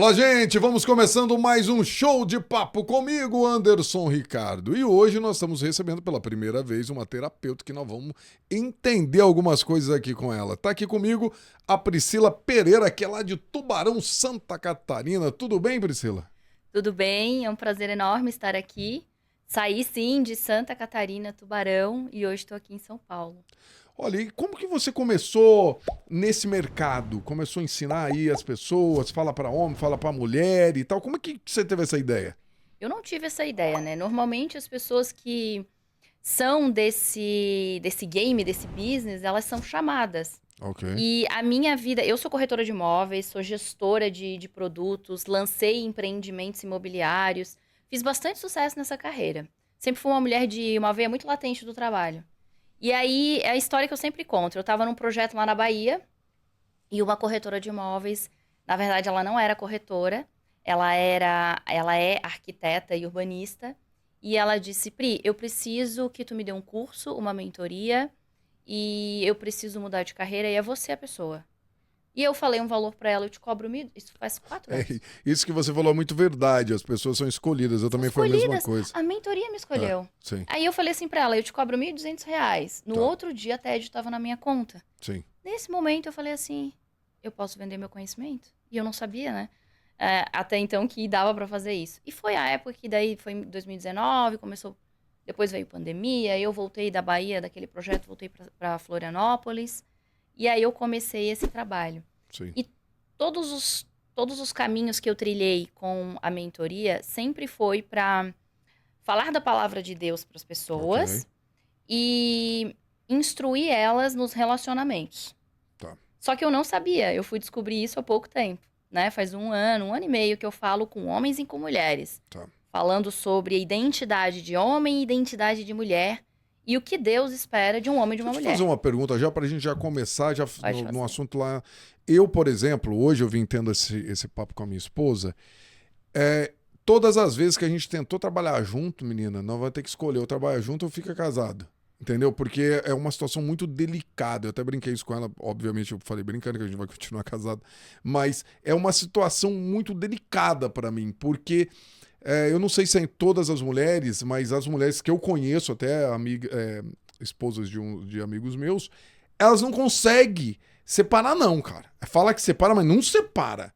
Olá, gente! Vamos começando mais um show de papo comigo, Anderson Ricardo. E hoje nós estamos recebendo pela primeira vez uma terapeuta que nós vamos entender algumas coisas aqui com ela. Tá aqui comigo a Priscila Pereira, que é lá de Tubarão, Santa Catarina. Tudo bem, Priscila? Tudo bem? É um prazer enorme estar aqui. Saí sim de Santa Catarina, Tubarão, e hoje estou aqui em São Paulo. Olha, e como que você começou nesse mercado? Começou a ensinar aí as pessoas, fala para homem, fala para mulher e tal. Como é que você teve essa ideia? Eu não tive essa ideia, né? Normalmente as pessoas que são desse game, desse business, elas são chamadas. Ok. E a minha vida, eu sou corretora de imóveis, sou gestora de produtos, lancei empreendimentos imobiliários, fiz bastante sucesso nessa carreira. Sempre fui uma mulher de uma veia muito latente do trabalho. E aí, é a história que eu sempre conto. Eu estava num projeto lá na Bahia e uma corretora de imóveis, na verdade, ela não era corretora, ela é arquiteta e urbanista, e ela disse, Pri, eu preciso que tu me dê um curso, uma mentoria, e eu preciso mudar de carreira, e é você a pessoa. E eu falei um valor para ela, eu te cobro mil, isso faz 4 É, anos. isso que você falou é muito verdade. As pessoas são escolhidas. Eu São também foi a mesma escolhidas, coisa. a mentoria me É, escolheu. sim, Aí eu falei assim para ela, eu te cobro R$ 1.200. No tá, outro dia, a TED estava na minha conta. sim. Nesse momento eu falei assim, eu posso vender meu conhecimento? E eu não sabia, né? Até então que dava pra fazer isso. E foi a época que daí foi em 2019, começou, depois veio pandemia, eu voltei da Bahia, daquele projeto, voltei pra Florianópolis, e aí eu comecei esse trabalho. Sim. E todos os caminhos que eu trilhei com a mentoria sempre foi pra falar da palavra de Deus para as Ok. pessoas e instruir elas nos relacionamentos. Tá. Só que eu não sabia, eu fui descobrir isso há pouco tempo, né? Faz um ano e meio que eu falo com homens e com mulheres, Tá. falando sobre a identidade de homem e identidade de mulher e o que Deus espera de um homem e de Deixa uma eu te fazer mulher. uma pergunta já para a gente já começar já Pode no fazer. assunto lá. Eu, por exemplo, hoje eu vim tendo esse papo com a minha esposa. É, todas as vezes que a gente tentou trabalhar junto, menina, não vai ter que escolher ou trabalhar junto ou fica casado. Entendeu? Porque é uma situação muito delicada. Eu até brinquei isso com ela, obviamente eu falei brincando que a gente vai continuar casado, mas é uma situação muito delicada para mim, porque eu não sei se é em todas as mulheres, mas as mulheres que eu conheço, até esposas de amigos meus, elas não conseguem separar, não, cara. Fala que separa, mas não separa.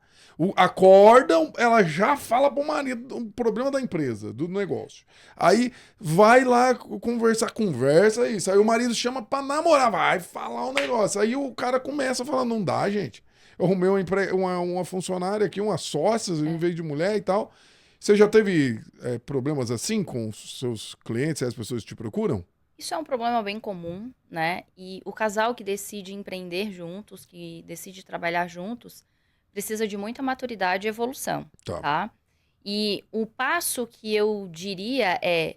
Acordam, ela já fala pro marido o problema da empresa, do negócio. Aí vai lá conversa isso. Aí o marido chama pra namorar, vai falar um negócio. Aí o cara começa a falar, não dá, gente. Eu arrumei uma funcionária aqui, uma sócia, em É. vez de mulher e tal. Você já teve problemas assim com os seus clientes, as pessoas te procuram? Isso é um problema bem comum, né? E o casal que decide empreender juntos, que decide trabalhar juntos, precisa de muita maturidade e evolução, Tá, tá? E o passo que eu diria é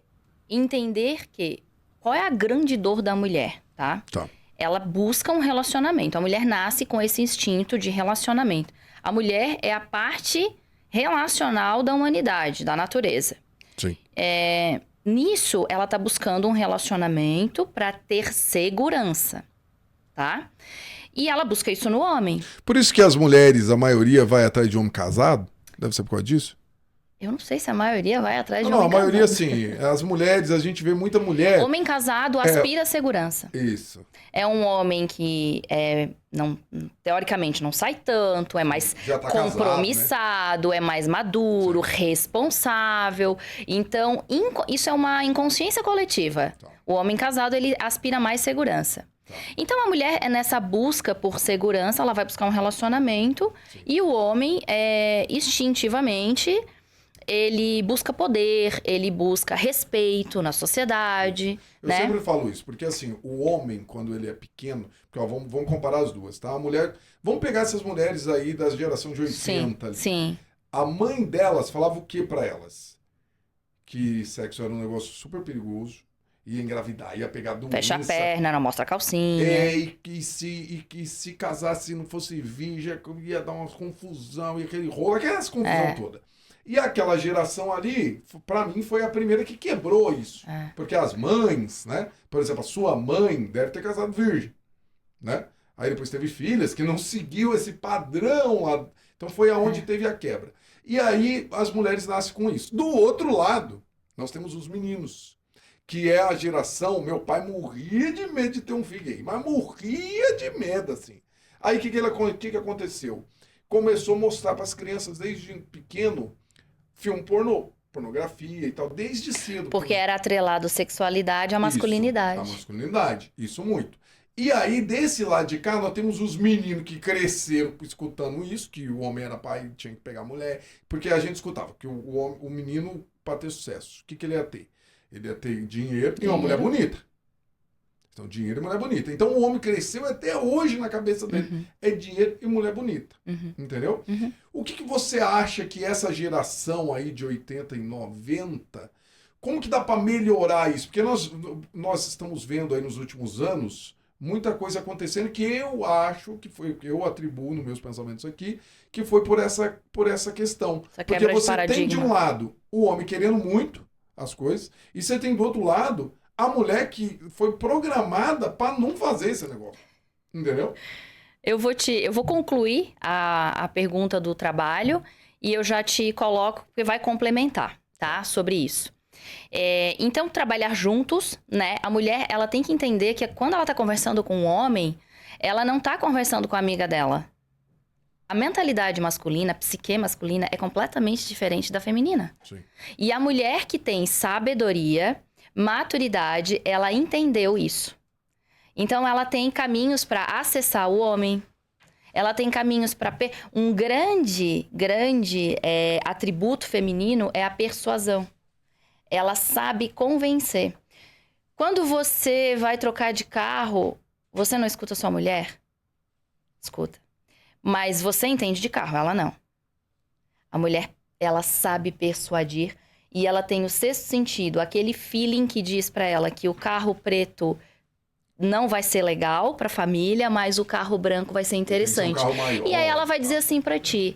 entender que qual é a grande dor da mulher, tá? tá, Ela busca um relacionamento. A mulher nasce com esse instinto de relacionamento. A mulher é a parte relacional da humanidade, da natureza. sim. Nisso, ela tá buscando um relacionamento para ter segurança, tá? E ela busca isso no homem. Por isso que as mulheres, a maioria, vai atrás de homem casado? Deve ser por causa disso? Eu não sei se a maioria vai atrás Não, de não, a homem maioria casado. sim. As mulheres, a gente vê muita mulher. Homem casado É, aspira a segurança. isso. É um homem que não, teoricamente não sai tanto, é mais Já tá casado, né? compromissado, é mais maduro, Sim. responsável. Então, isso é uma inconsciência coletiva. Tá, O homem casado, ele aspira mais segurança. tá. Então, a mulher, nessa busca por segurança, ela vai buscar um relacionamento. Sim. E o homem, instintivamente, ele busca poder, ele busca respeito na sociedade, Eu né? sempre falo isso, porque assim, o homem, quando ele é pequeno, porque, ó, vamos comparar as duas, tá? A mulher, vamos pegar essas mulheres aí da geração de Sim, 80 ali. sim. A mãe delas falava o que pra elas? Que sexo era um negócio super perigoso, ia engravidar, ia pegar Fecha a doença, perna, não mostra a calcinha. e que se casasse e não fosse virgem, ia dar uma confusão, e aquele rolo, aquelas confusão É, toda. E aquela geração ali, pra mim, foi a primeira que quebrou isso. é. Porque as mães, né? Por exemplo, a sua mãe deve ter casado virgem, né? Aí depois teve filhas que não seguiu esse padrão lá Então foi aonde teve a quebra. E aí as mulheres nascem com isso. Do outro lado, nós temos os meninos, que é a geração... Meu pai morria de medo de ter um filho gay, mas morria de medo, assim. Aí o que aconteceu? Começou a mostrar para as crianças desde pequeno filme pornô, pornografia e tal, desde cedo. Porque era atrelado sexualidade à masculinidade. Isso, a masculinidade, isso muito. E aí, desse lado de cá, nós temos os meninos que cresceram escutando isso, que o homem era pai e tinha que pegar a mulher, porque a gente escutava que o menino, para ter sucesso, o que ele ia ter? Ele ia ter dinheiro e uma mulher bonita. Então, dinheiro e mulher bonita. Então, o homem cresceu até hoje na cabeça dele. É dinheiro e mulher bonita. Entendeu? O que você acha que essa geração aí de 80 e 90, como que dá para melhorar isso? Porque nós estamos vendo aí nos últimos anos muita coisa acontecendo que eu acho que foi, que eu atribuo nos meus pensamentos aqui, que foi por essa questão. Porque você tem de um lado o homem querendo muito as coisas, e você tem do outro lado a mulher que foi programada para não fazer esse negócio. Entendeu? Eu vou concluir a pergunta do trabalho e eu já te coloco, porque vai complementar, tá? Sobre isso. Então, trabalhar juntos, né? A mulher, ela tem que entender que quando ela tá conversando com um homem, ela não tá conversando com a amiga dela. A mentalidade masculina, a psique masculina é completamente diferente da feminina. Sim. E a mulher que tem sabedoria, maturidade, ela entendeu isso. Então, ela tem caminhos para acessar o homem. Ela tem caminhos para... Um grande atributo feminino é a persuasão. Ela sabe convencer. Quando você vai trocar de carro, você não escuta sua mulher? Escuta. Mas você entende de carro, ela não. A mulher, ela sabe persuadir e ela tem o sexto sentido, aquele feeling que diz para ela que o carro preto não vai ser legal para a família, mas o carro branco vai ser interessante. E aí ela vai dizer assim para ti: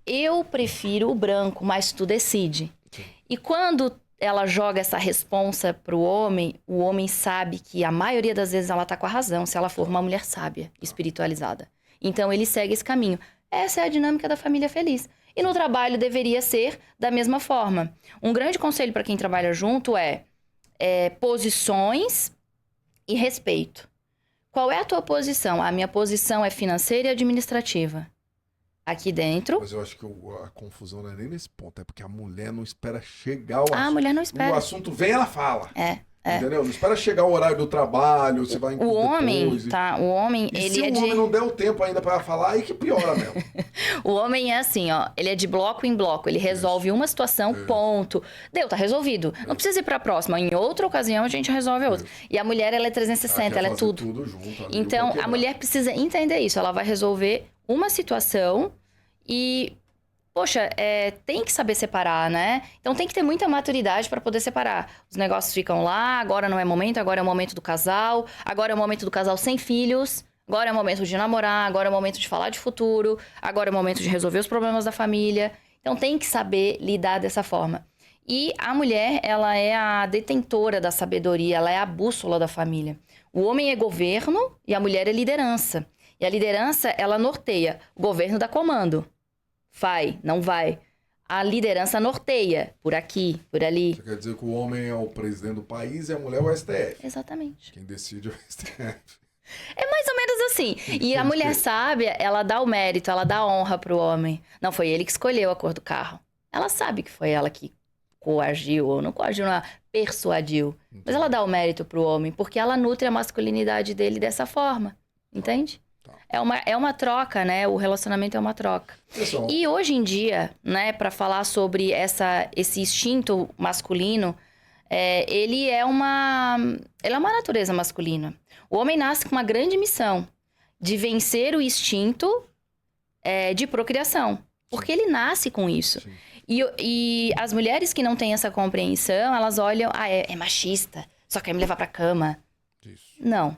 eu prefiro o branco, mas tu decide. Sim. E quando ela joga essa responsa pro homem, o homem sabe que a maioria das vezes ela tá com a razão, se ela for uma mulher sábia, espiritualizada. Então ele segue esse caminho. Essa é a dinâmica da família feliz. E no trabalho deveria ser da mesma forma. Um grande conselho para quem trabalha junto é posições e respeito. Qual é a tua posição? A minha posição é financeira e administrativa. Aqui dentro... Mas eu acho que a confusão não é nem nesse ponto. É porque a mulher não espera chegar ao assunto. A mulher não espera. O assunto vem, ela fala. Entendeu? Não espera chegar o horário do trabalho, você vai... O homem, tá? O homem, ele se o homem não der o tempo ainda para falar, aí que piora mesmo. O homem é assim, ó. Ele é de bloco em bloco. Ele resolve uma situação, ponto. Deu, tá resolvido. Não precisa ir pra próxima. Em outra ocasião, a gente resolve a outra. E a mulher, ela é 360, ela é tudo junto, então, a mulher precisa entender isso. Ela vai resolver uma situação e... Poxa, tem que saber separar, né? Então tem que ter muita maturidade para poder separar. Os negócios ficam lá, agora não é momento, agora é o momento do casal, agora é o momento do casal sem filhos, agora é o momento de namorar, agora é o momento de falar de futuro, agora é o momento de resolver os problemas da família. Então tem que saber lidar dessa forma. E a mulher, ela é a detentora da sabedoria, ela é a bússola da família. O homem é governo e a mulher é liderança. E a liderança, ela norteia. O governo dá comando. Vai, não vai. A liderança norteia, por aqui, por ali. Você quer dizer que o homem é o presidente do país e a mulher é o STF. Exatamente. Quem decide é o STF. É mais ou menos assim. E a mulher sábia, ela dá o mérito, ela dá a honra pro homem. Não foi ele que escolheu a cor do carro. Ela sabe que foi ela que coagiu, ou não coagiu, não, persuadiu. Entendi. Mas ela dá o mérito pro homem, porque ela nutre a masculinidade dele dessa forma. Entende? É uma troca, né? O relacionamento é uma troca. Pessoal. E hoje em dia, né, para falar sobre esse instinto masculino, ele é uma natureza masculina. O homem nasce com uma grande missão de vencer o instinto de procriação. Porque ele nasce com isso. E as mulheres que não têm essa compreensão, elas olham, é machista, só quer me levar pra cama. Isso. Não.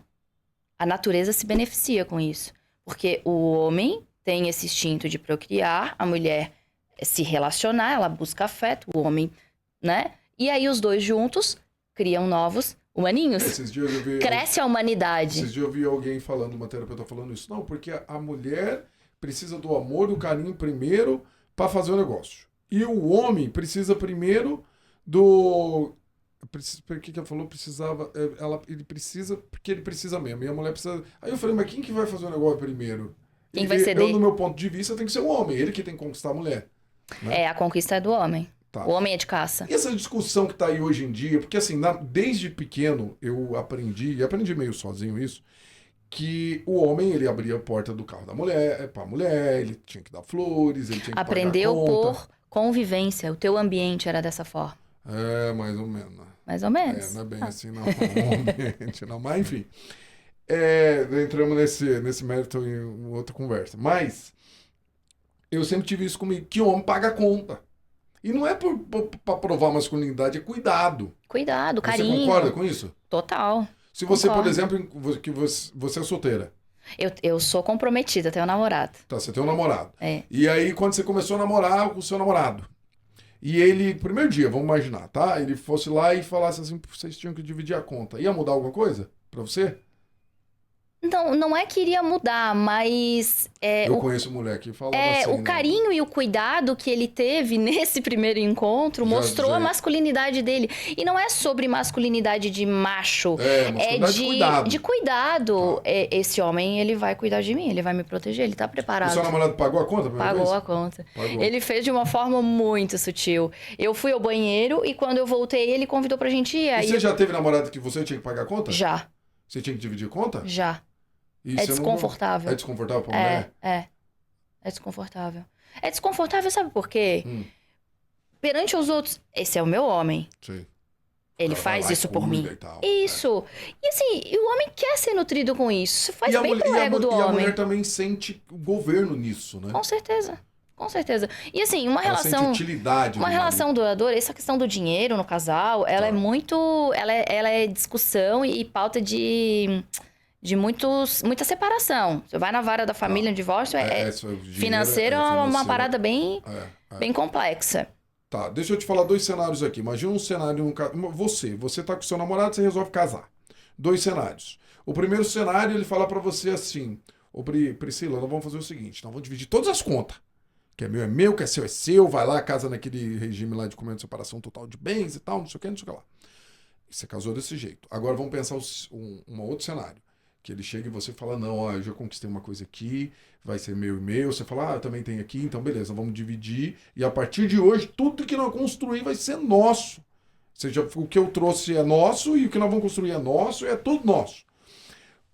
A natureza se beneficia com isso. Porque o homem tem esse instinto de procriar, a mulher se relacionar, ela busca afeto, o homem, né? E aí os dois juntos criam novos humaninhos. Esses dias eu vi, cresce a humanidade. Esses dias eu vi alguém falando, uma terapeuta falando isso. Não, porque a mulher precisa do amor e do carinho primeiro para fazer o negócio. E o homem precisa primeiro do... Por que ela falou? Precisava... Ele precisa porque ele precisa mesmo. E a mulher precisa... Aí eu falei, mas quem que vai fazer o negócio primeiro? Quem vai ceder? Eu, no meu ponto de vista, tem que ser o homem. Ele que tem que conquistar a mulher. Né? A conquista é do homem. Tá. O homem é de caça. E essa discussão que tá aí hoje em dia, porque assim, desde pequeno eu aprendi, e aprendi meio sozinho isso, que o homem, ele abria a porta do carro da mulher, pra mulher, ele tinha que dar flores, ele tinha que Aprendeu pagar a conta. por convivência. O teu ambiente era dessa forma. Mais ou menos. Mais ou menos. Não é bem assim, não. Ambiente, não. Mas, enfim. Entramos nesse mérito em outra conversa. Mas, eu sempre tive isso comigo, que o homem paga a conta. E não é pra provar masculinidade, é cuidado. Cuidado, carinho. Você concorda com isso? Total. Se você, Concordo. por exemplo, que você é solteira. Eu sou comprometida, tenho um namorado. Tá, você tem um namorado. É. E aí, quando você começou a namorar com o seu namorado, e ele, primeiro dia, vamos imaginar, tá? Ele fosse lá e falasse assim, vocês tinham que dividir a conta. Ia mudar alguma coisa pra você? Não é que iria mudar, mas... Eu conheço mulher que falava assim, o carinho e o cuidado que ele teve nesse primeiro encontro mostrou a masculinidade dele. E não é sobre masculinidade de macho. Masculinidade de cuidado. De cuidado. Tá. Esse homem, ele vai cuidar de mim, ele vai me proteger, ele tá preparado. O seu namorado pagou a conta? Pagou a conta. Pagou. Ele fez de uma forma muito sutil. Eu fui ao banheiro e quando eu voltei, ele convidou pra gente ir. E você já teve namorado que você tinha que pagar a conta? Já. Você tinha que dividir a conta? Já. E É desconfortável. É desconfortável pra mulher? É desconfortável. É desconfortável, sabe por quê? Perante os outros, esse é o meu homem. Sim. Ele faz isso por mim. E tal. Isso. E assim, o homem quer ser nutrido com isso. Isso faz bem pro ego do homem. E a mulher também sente o governo nisso, né? Com certeza. Com certeza. E assim, uma ela relação... sente utilidade. Uma relação duradoura, essa questão do dinheiro no casal, ela é muito... Ela é discussão e pauta de muita separação. Você vai na vara da família, divórcio, financeiro é uma parada bem complexa. Tá, deixa eu te falar 2 cenários aqui. Imagina um cenário, você tá com seu namorado, você resolve casar. 2 cenários. O primeiro cenário, ele fala pra você assim, Priscila, nós vamos fazer o seguinte, nós vamos dividir todas as contas. Que é meu, que é seu, vai lá, casa naquele regime lá de comendo separação total de bens e tal, não sei o que lá. Você casou desse jeito. Agora vamos pensar um outro cenário. Que ele chega e você fala, não, eu já conquistei uma coisa aqui, vai ser meu e meu. Você fala, eu também tenho aqui, então beleza, vamos dividir. E a partir de hoje, tudo que nós construir vai ser nosso. Ou seja, o que eu trouxe é nosso e o que nós vamos construir é nosso e é tudo nosso.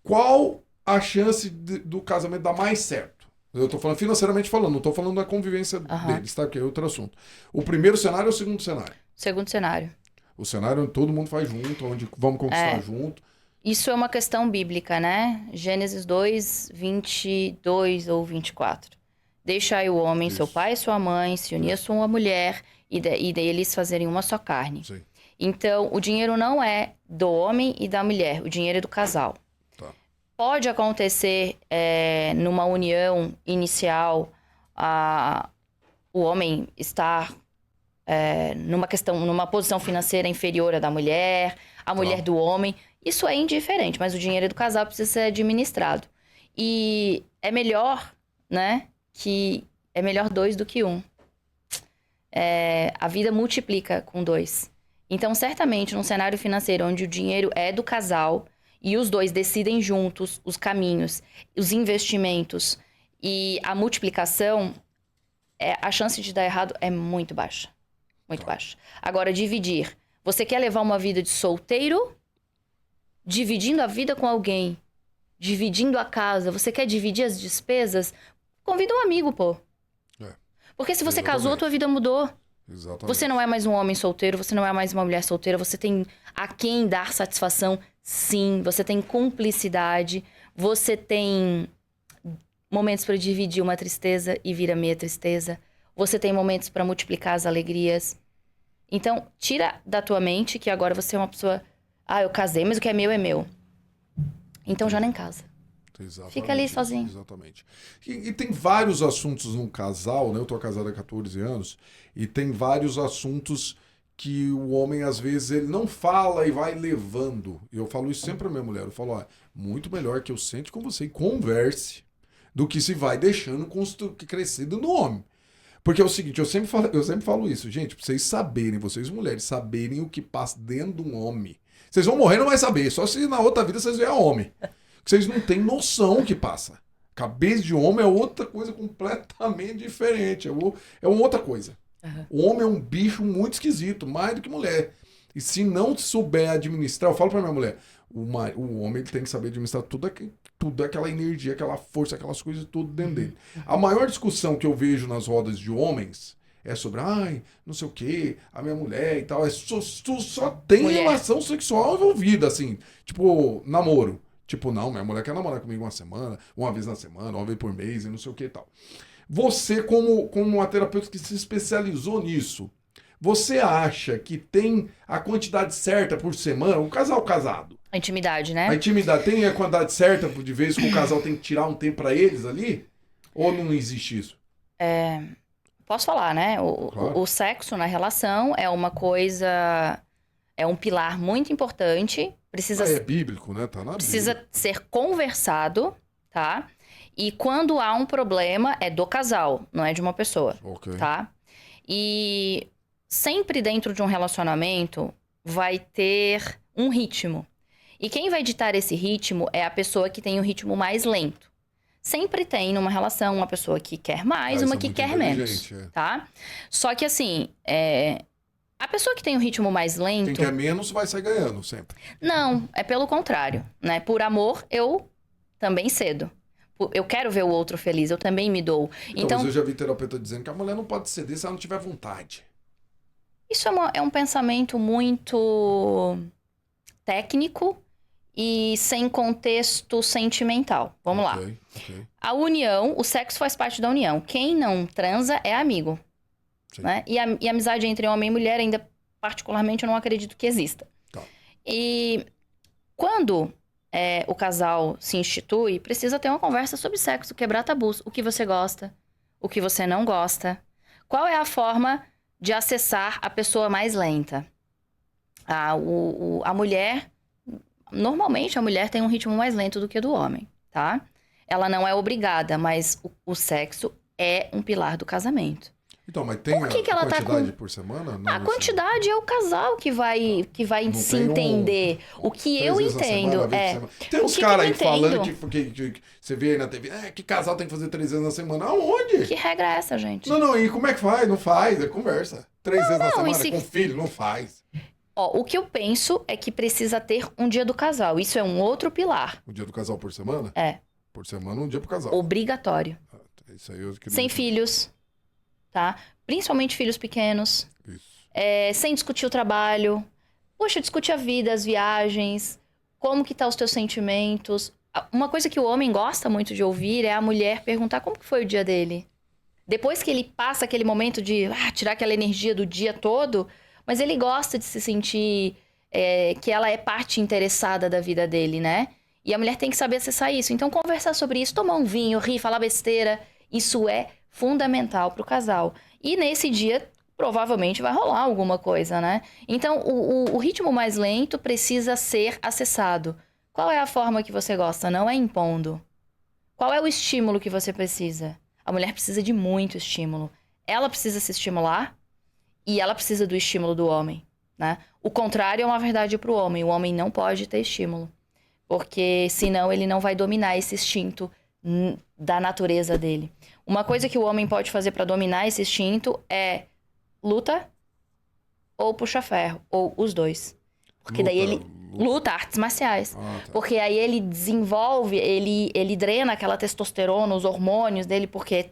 Qual a chance do casamento dar mais certo? Eu tô falando financeiramente falando, não tô falando da convivência deles, tá? Que é outro assunto. O primeiro cenário ou o segundo cenário? Segundo cenário. O cenário onde todo mundo faz junto, onde vamos conquistar junto. Isso é uma questão bíblica, né? Gênesis 2, 22 ou 24. Deixai o homem, seu pai e sua mãe, se unir a sua mulher e eles fazerem uma só carne. Sim. Então, o dinheiro não é do homem e da mulher, o dinheiro é do casal. Tá. Pode acontecer numa união inicial, o homem estar numa posição financeira inferior à da mulher, a mulher do homem. Isso é indiferente, mas o dinheiro do casal precisa ser administrado. E é melhor, né, é melhor 2 do que 1. A vida multiplica com 2. Então, certamente, num cenário financeiro onde o dinheiro é do casal e os dois decidem juntos os caminhos, os investimentos e a multiplicação, a chance de dar errado é muito baixa. Muito baixa. Agora, dividir. Você quer levar uma vida de solteiro, dividindo a vida com alguém, dividindo a casa, você quer dividir as despesas? Convida um amigo, pô. Porque se você casou, tua vida mudou. Exatamente. Você não é mais um homem solteiro, você não é mais uma mulher solteira, você tem a quem dar satisfação, sim. Você tem cumplicidade, você tem momentos para dividir uma tristeza e vira meia tristeza. Você tem momentos para multiplicar as alegrias. Então, tira da tua mente que agora você é uma pessoa... eu casei, mas o que é meu é meu. Então já nem casa. Exatamente, fica ali sozinho. Exatamente. E tem vários assuntos num casal, né? Eu tô casado há 14 anos, e tem vários assuntos que o homem, às vezes, ele não fala e vai levando. Eu falo isso sempre pra minha mulher. Eu falo, muito melhor que eu sente com você e converse. do que se vai deixando crescido no homem. Porque é o seguinte, eu sempre falo isso, gente, pra vocês saberem, vocês mulheres, saberem o que passa dentro de um homem. Vocês vão morrer e não vai saber, só se na outra vida vocês verem homem. Vocês não têm noção o que passa. Cabeça de homem é outra coisa completamente diferente, é uma outra coisa. Uhum. O homem é um bicho muito esquisito, mais do que mulher. E se não souber administrar, eu falo pra minha mulher, o homem ele tem que saber administrar tudo aquela energia, aquela força, aquelas coisas, tudo dentro dele. A maior discussão que eu vejo nas rodas de homens é sobre, não sei o que, a minha mulher e tal. Só tem relação sexual envolvida, assim, tipo, namoro. Tipo, não, minha mulher quer namorar comigo uma vez na semana, uma vez por mês e não sei o que e tal. Você, como uma terapeuta que se especializou nisso, você acha que tem a quantidade certa por semana, o casal casado? A intimidade, né? A intimidade tem a quantidade certa de vezes que o casal tem que tirar um tempo pra eles ali? Ou não existe isso? Posso falar, né? Claro. O sexo na relação é uma coisa... É um pilar muito importante. É bíblico, né? Tá na precisa Bíblia. ser conversado, tá? E quando há um problema, é do casal, não é de uma pessoa, Ok. tá? E sempre dentro de um relacionamento vai ter um ritmo. E quem vai ditar esse ritmo é a pessoa que tem o ritmo mais lento. Sempre tem numa relação uma pessoa que quer mais, Isso uma é que muito quer menos, inteligente, tá? Só que assim, a pessoa que tem o ritmo mais Quem lento... quer menos vai sair ganhando sempre. Não, é pelo contrário, né? Por amor, eu também cedo. Eu quero ver o outro feliz, eu também me dou. Então, mas eu já vi terapeuta dizendo que a mulher não pode ceder se ela não tiver vontade. Isso é um pensamento muito técnico e sem contexto sentimental. Vamos lá. Ok. A união, o sexo faz parte da união. Quem não transa é amigo. Sim. Né? E a amizade entre homem e mulher, ainda particularmente, eu não acredito que exista. Tá. E quando o casal se institui, precisa ter uma conversa sobre sexo, quebrar tabus. O que você gosta, o que você não gosta. Qual é a forma de acessar a pessoa mais lenta? A mulher, normalmente a mulher tem um ritmo mais lento do que o do homem, tá? Ela não é obrigada, mas o sexo é um pilar do casamento. Então, mas tem Por que ela tá quantidade com... por semana? A quantidade é o casal que vai Não se tem entender. O que 3 eu vezes na entendo semana, é... Tem o uns que caras eu aí falando entendo? que você vê aí na TV, que casal tem que fazer 3 vezes na semana. Aonde? Que regra é essa, gente? Não, e como é que faz? Não faz, é conversa. 3 vezes na não, semana e se- com filho, não faz. Ó, o que eu penso é que precisa ter um dia do casal. Isso é um outro pilar. Um dia do casal por semana? É. Por semana, um dia pro casal. Obrigatório. Isso aí eu queria... Sem filhos, tá? Principalmente filhos pequenos. Isso. Sem discutir o trabalho. Poxa, discute a vida, as viagens. Como que tá os teus sentimentos. Uma coisa que o homem gosta muito de ouvir é a mulher perguntar como que foi o dia dele. Depois que ele passa aquele momento de tirar aquela energia do dia todo, mas ele gosta de se sentir que ela é parte interessada da vida dele, né? E a mulher tem que saber acessar isso. Então, conversar sobre isso, tomar um vinho, rir, falar besteira, isso é fundamental pro casal. E nesse dia, provavelmente vai rolar alguma coisa, né? Então, o ritmo mais lento precisa ser acessado. Qual é a forma que você gosta? Não é impondo. Qual é o estímulo que você precisa? A mulher precisa de muito estímulo. Ela precisa se estimular e ela precisa do estímulo do homem, né? O contrário é uma verdade pro homem. O homem não pode ter estímulo. Porque senão ele não vai dominar esse instinto da natureza dele. Uma coisa que o homem pode fazer para dominar esse instinto é luta ou puxa-ferro, ou os dois. Porque daí ele... Luta, artes marciais. Tá. Porque aí ele desenvolve, ele drena aquela testosterona, os hormônios dele, porque é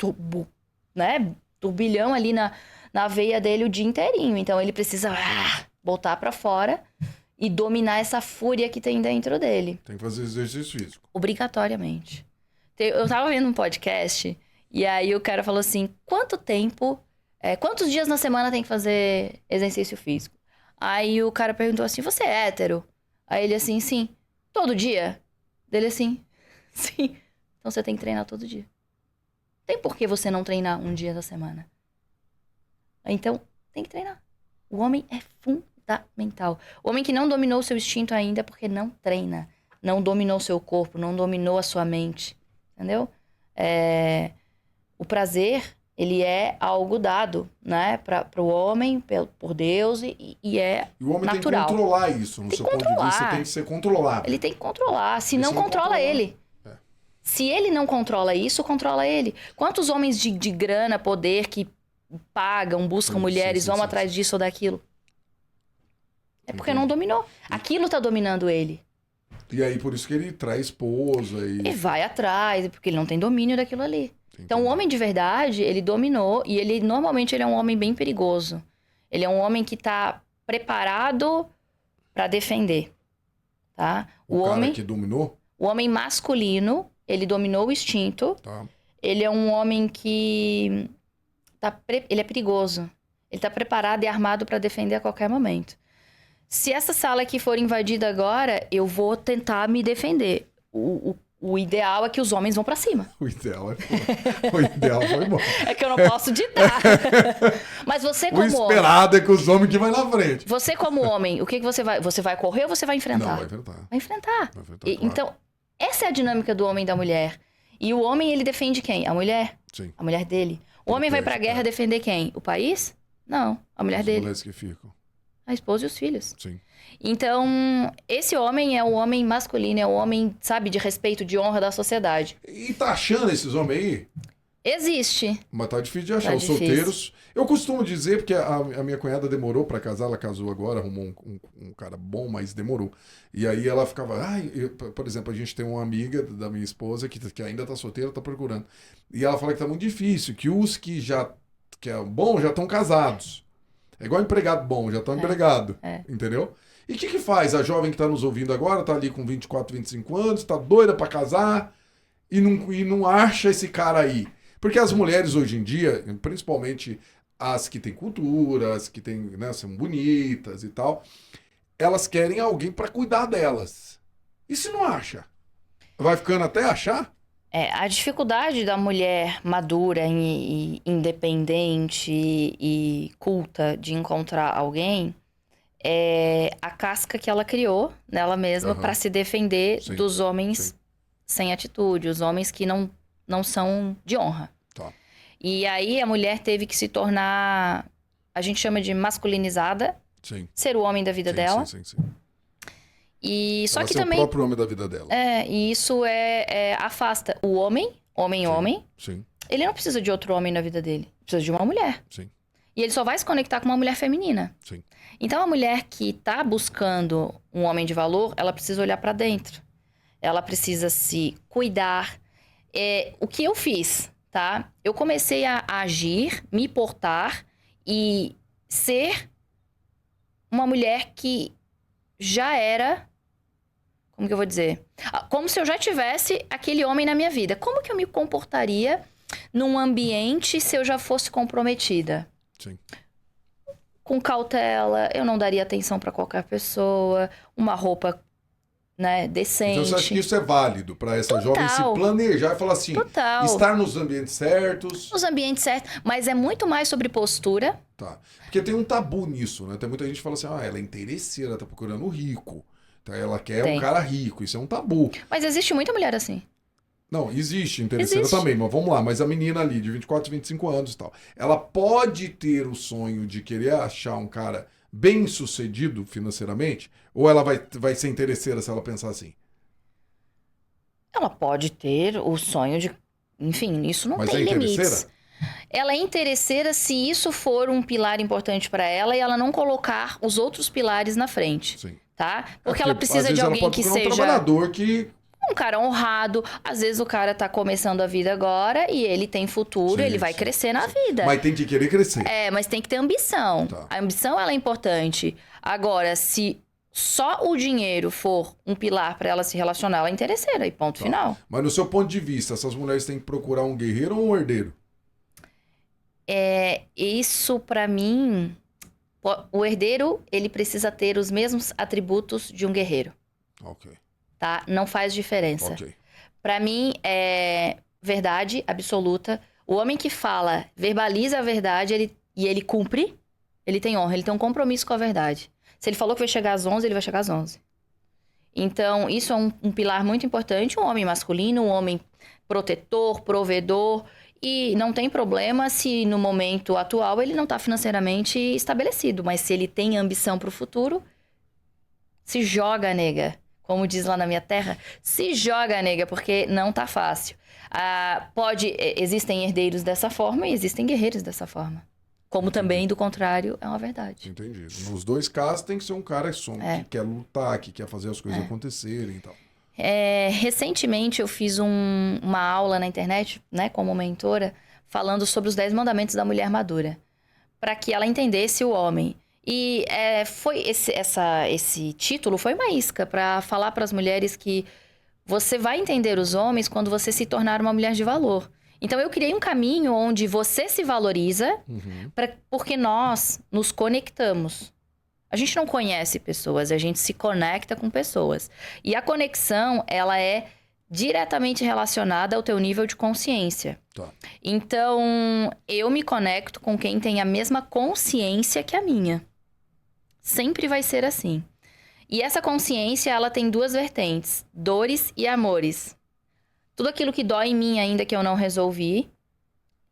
turbilhão ali na veia dele o dia inteirinho. Então ele precisa botar pra fora e dominar essa fúria que tem dentro dele. Tem que fazer exercício físico. Obrigatoriamente. Eu tava vendo um podcast e aí o cara falou assim, quantos dias na semana tem que fazer exercício físico? Aí o cara perguntou assim, você é hétero? Aí ele assim, sim. Todo dia? Dele assim, sim. Então você tem que treinar todo dia. Tem por que você não treinar um dia da semana? Então, tem que treinar. O homem é fundamental. O homem que não dominou seu instinto ainda é porque não treina. Não dominou seu corpo, não dominou a sua mente. Entendeu? O prazer, ele é algo dado, né? Para o homem, por Deus, e é E o homem natural. tem que controlar isso, no seu ponto de vista, tem que ser controlado. Ele tem que controlar, se E não se não controla controlar, ele. é. Se ele não controla isso, controla ele. Quantos homens de grana, poder, que pagam, buscam Sim, mulheres, sim, vão sim, atrás disso ou daquilo? É porque não Entendi. dominou. Aquilo tá dominando ele. E aí, por isso que ele traz esposa E e... vai atrás, porque ele não tem domínio daquilo ali. Então, o Entendi. homem de verdade, ele dominou e ele normalmente ele é um homem bem perigoso. Ele é um homem que tá preparado para defender, tá? O cara que dominou, O homem masculino, ele dominou o instinto. tá? Ele é um homem que ele é perigoso. Ele tá preparado e armado para defender a qualquer momento. Se essa sala aqui for invadida agora, eu vou tentar me defender. O ideal é que os homens vão para cima. O ideal o ideal foi bom. É que eu não posso ditar. Mas você O como homem... esperado é que os homens que vai na frente. Você como homem, o que você vai... Você vai correr ou você vai enfrentar? Não, vai enfrentar. Vai enfrentar. Vai enfrentar, claro. Então, essa é a dinâmica do homem e da mulher. E o homem, ele defende quem? A mulher. Sim. A mulher dele. O homem vai pra guerra defender quem? O país? Não, a mulher As dele. mulheres que ficam. A esposa e os filhos. Sim. Então, esse homem é o homem masculino, é o homem, sabe, de respeito, de honra da sociedade. E tá achando esses homens aí? Existe. Mas tá difícil de achar. Tá Os difícil. solteiros. Eu costumo dizer, porque a minha cunhada demorou pra casar, ela casou agora, arrumou um cara bom, mas demorou. E aí ela ficava. Por exemplo, a gente tem uma amiga da minha esposa que ainda tá solteira, tá procurando. E ela fala que tá muito difícil, que os que é bom já estão casados. É igual empregado bom, já estão empregado. Entendeu? E o que faz? A jovem que tá nos ouvindo agora, tá ali com 24, 25 anos, tá doida pra casar e não acha esse cara aí. Porque as mulheres hoje em dia, principalmente as que têm cultura, as que têm, né, são bonitas e tal, elas querem alguém para cuidar delas. E se não acha? Vai ficando até achar? A dificuldade da mulher madura e independente e culta de encontrar alguém é a casca que ela criou nela mesma para se defender Sim, dos homens sim. sem atitude, os homens que não são de honra. Tá. E aí a mulher teve que se tornar, a gente chama de masculinizada, Sim. ser o homem da vida dela. Sim. E só Ela que ser também o próprio homem da vida dela. e isso afasta o homem, Sim. ele não precisa de outro homem na vida dele, precisa de uma mulher. Sim. E ele só vai se conectar com uma mulher feminina. Sim. Então a mulher que tá buscando um homem de valor, ela precisa olhar pra dentro. Ela precisa se cuidar. O que eu fiz, tá? Eu comecei a agir, me portar e ser uma mulher que já era... Como que eu vou dizer? Como se eu já tivesse aquele homem na minha vida. Como que eu me comportaria num ambiente se eu já fosse comprometida? Sim. Com cautela, eu não daria atenção pra qualquer pessoa, uma roupa, né, decente. Então você acha que isso é válido para essa jovem se Total. planejar e falar assim, Total. estar nos ambientes certos? Nos ambientes certos, mas é muito mais sobre postura. Tá. Porque tem um tabu nisso, né? Tem muita gente que fala assim, ela é interesseira, ela tá procurando o rico. Então ela quer um cara rico, isso é um tabu. Mas existe muita mulher assim. Não, existe interesseira também, mas vamos lá. Mas a menina ali, de 24, 25 anos e tal, ela pode ter o sonho de querer achar um cara bem sucedido financeiramente? Ou ela vai ser interesseira se ela pensar assim? Ela pode ter o sonho de... Enfim, isso não Mas tem é limites. interesseira? Ela é interesseira se isso for um pilar importante pra ela e ela não colocar os outros pilares na frente. Sim. Tá? Porque ela precisa às de vezes alguém ela pode que procurar seja... um trabalhador que... Um cara honrado. Às vezes o cara tá começando a vida agora e ele tem futuro, Sim, ele vai sim, crescer na sim. vida. Mas tem que querer crescer. Mas tem que ter ambição. Tá. A ambição, ela é importante. Agora, se só o dinheiro for um pilar pra ela se relacionar, ela é interesseira e ponto final. Mas no seu ponto de vista, essas mulheres têm que procurar um guerreiro ou um herdeiro? Isso pra mim... O herdeiro, ele precisa ter os mesmos atributos de um guerreiro. Ok. Tá? Não faz diferença. Ok. Pra mim, é verdade absoluta. O homem que fala, verbaliza a verdade e ele cumpre, ele tem honra, ele tem um compromisso com a verdade. Se ele falou que vai chegar às 11, ele vai chegar às 11. Então, isso é um pilar muito importante. Um homem masculino, um homem protetor, provedor. E não tem problema se no momento atual ele não está financeiramente estabelecido. Mas se ele tem ambição para o futuro, se joga, nega. Como diz lá na minha terra, se joga, nega, porque não tá fácil. Existem herdeiros dessa forma e existem guerreiros dessa forma. Como também, do contrário, é uma verdade. Entendi. Nos dois casos tem que ser um cara que quer lutar, que quer fazer as coisas acontecerem e tal. Recentemente eu fiz uma aula na internet, né, como mentora, falando sobre os 10 mandamentos da mulher madura. Para que ela entendesse o homem. E esse título foi uma isca para falar para as mulheres que você vai entender os homens quando você se tornar uma mulher de valor. Então, eu criei um caminho onde você se valoriza, porque nós nos conectamos. A gente não conhece pessoas, a gente se conecta com pessoas. E a conexão, ela é diretamente relacionada ao teu nível de consciência. Tá. Então, eu me conecto com quem tem a mesma consciência que a minha. Sempre vai ser assim. E essa consciência, ela tem duas vertentes: dores e amores. Tudo aquilo que dói em mim ainda que eu não resolvi,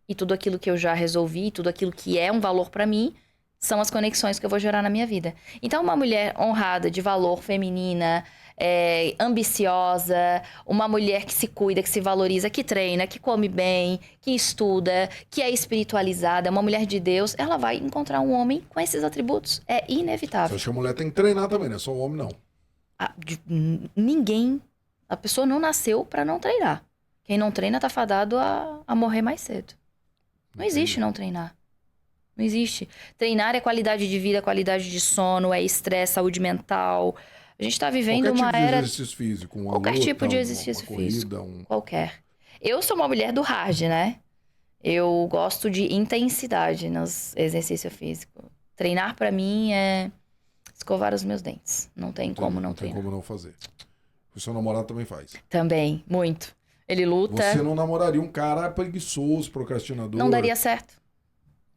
e tudo aquilo que eu já resolvi, tudo aquilo que é um valor pra mim, são as conexões que eu vou gerar na minha vida. Então, uma mulher honrada, de valor, feminina, ambiciosa, uma mulher que se cuida, que se valoriza, que treina, que come bem, que estuda, que é espiritualizada, uma mulher de Deus, ela vai encontrar um homem com esses atributos. É Você inevitável. acha que a mulher tem que treinar também, não é só o homem, não. Ninguém... A pessoa não nasceu pra não treinar. Quem não treina tá fadado a morrer mais cedo. Não existe não treinar. Não existe. Treinar é qualidade de vida, qualidade de sono, é estresse, saúde mental. A gente tá vivendo qualquer uma tipo era... de exercício físico. Qualquer tipo de exercício físico. Qualquer. Eu sou uma mulher do hard, né? Eu gosto de intensidade nos exercícios físicos. Treinar pra mim é escovar os meus dentes. Não tem como não treinar. Não tem como não fazer. O seu namorado também faz. Também, muito. Ele luta. Você não namoraria um cara preguiçoso, procrastinador? Não daria certo.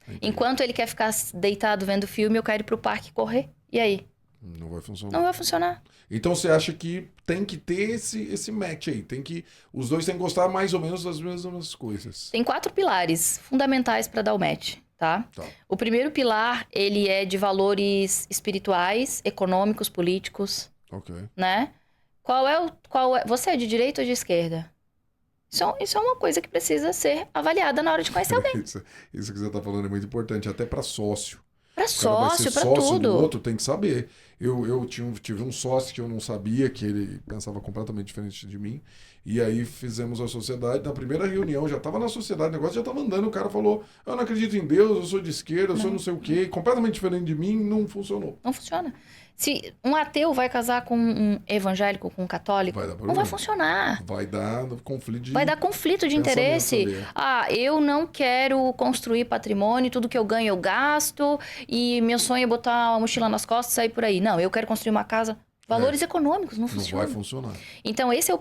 Entendi. Enquanto ele quer ficar deitado vendo filme, eu quero ir pro parque correr. E aí? Não vai funcionar. Não vai funcionar. Então você acha que tem que ter esse match aí? Os dois têm que gostar mais ou menos das mesmas coisas. Tem 4 pilares fundamentais para dar o match, tá? O primeiro pilar, ele é de valores espirituais, econômicos, políticos, Ok. né? Você é de direita ou de esquerda? Isso é uma coisa que precisa ser avaliada na hora de conhecer alguém. Isso que você tá falando é muito importante, até para sócio. Pra sócio, pra sócio tudo. do outro, tem que saber. Eu tive um sócio que eu não sabia, que ele pensava completamente diferente de mim. E aí fizemos a sociedade. Na primeira reunião, já estava na sociedade, o negócio já estava andando. O cara falou: eu não acredito em Deus, eu sou de esquerda, eu sou não sei o quê. Completamente diferente de mim, não funcionou. Não funciona. Se um ateu vai casar com um evangélico, com um católico, não vai funcionar. Vai dar conflito de interesse. Eu não quero construir patrimônio, tudo que eu ganho eu gasto, e meu sonho é botar uma mochila nas costas e sair por aí. Não, eu quero construir uma casa. Valores econômicos não funcionam. Não vai funcionar. Então, esse é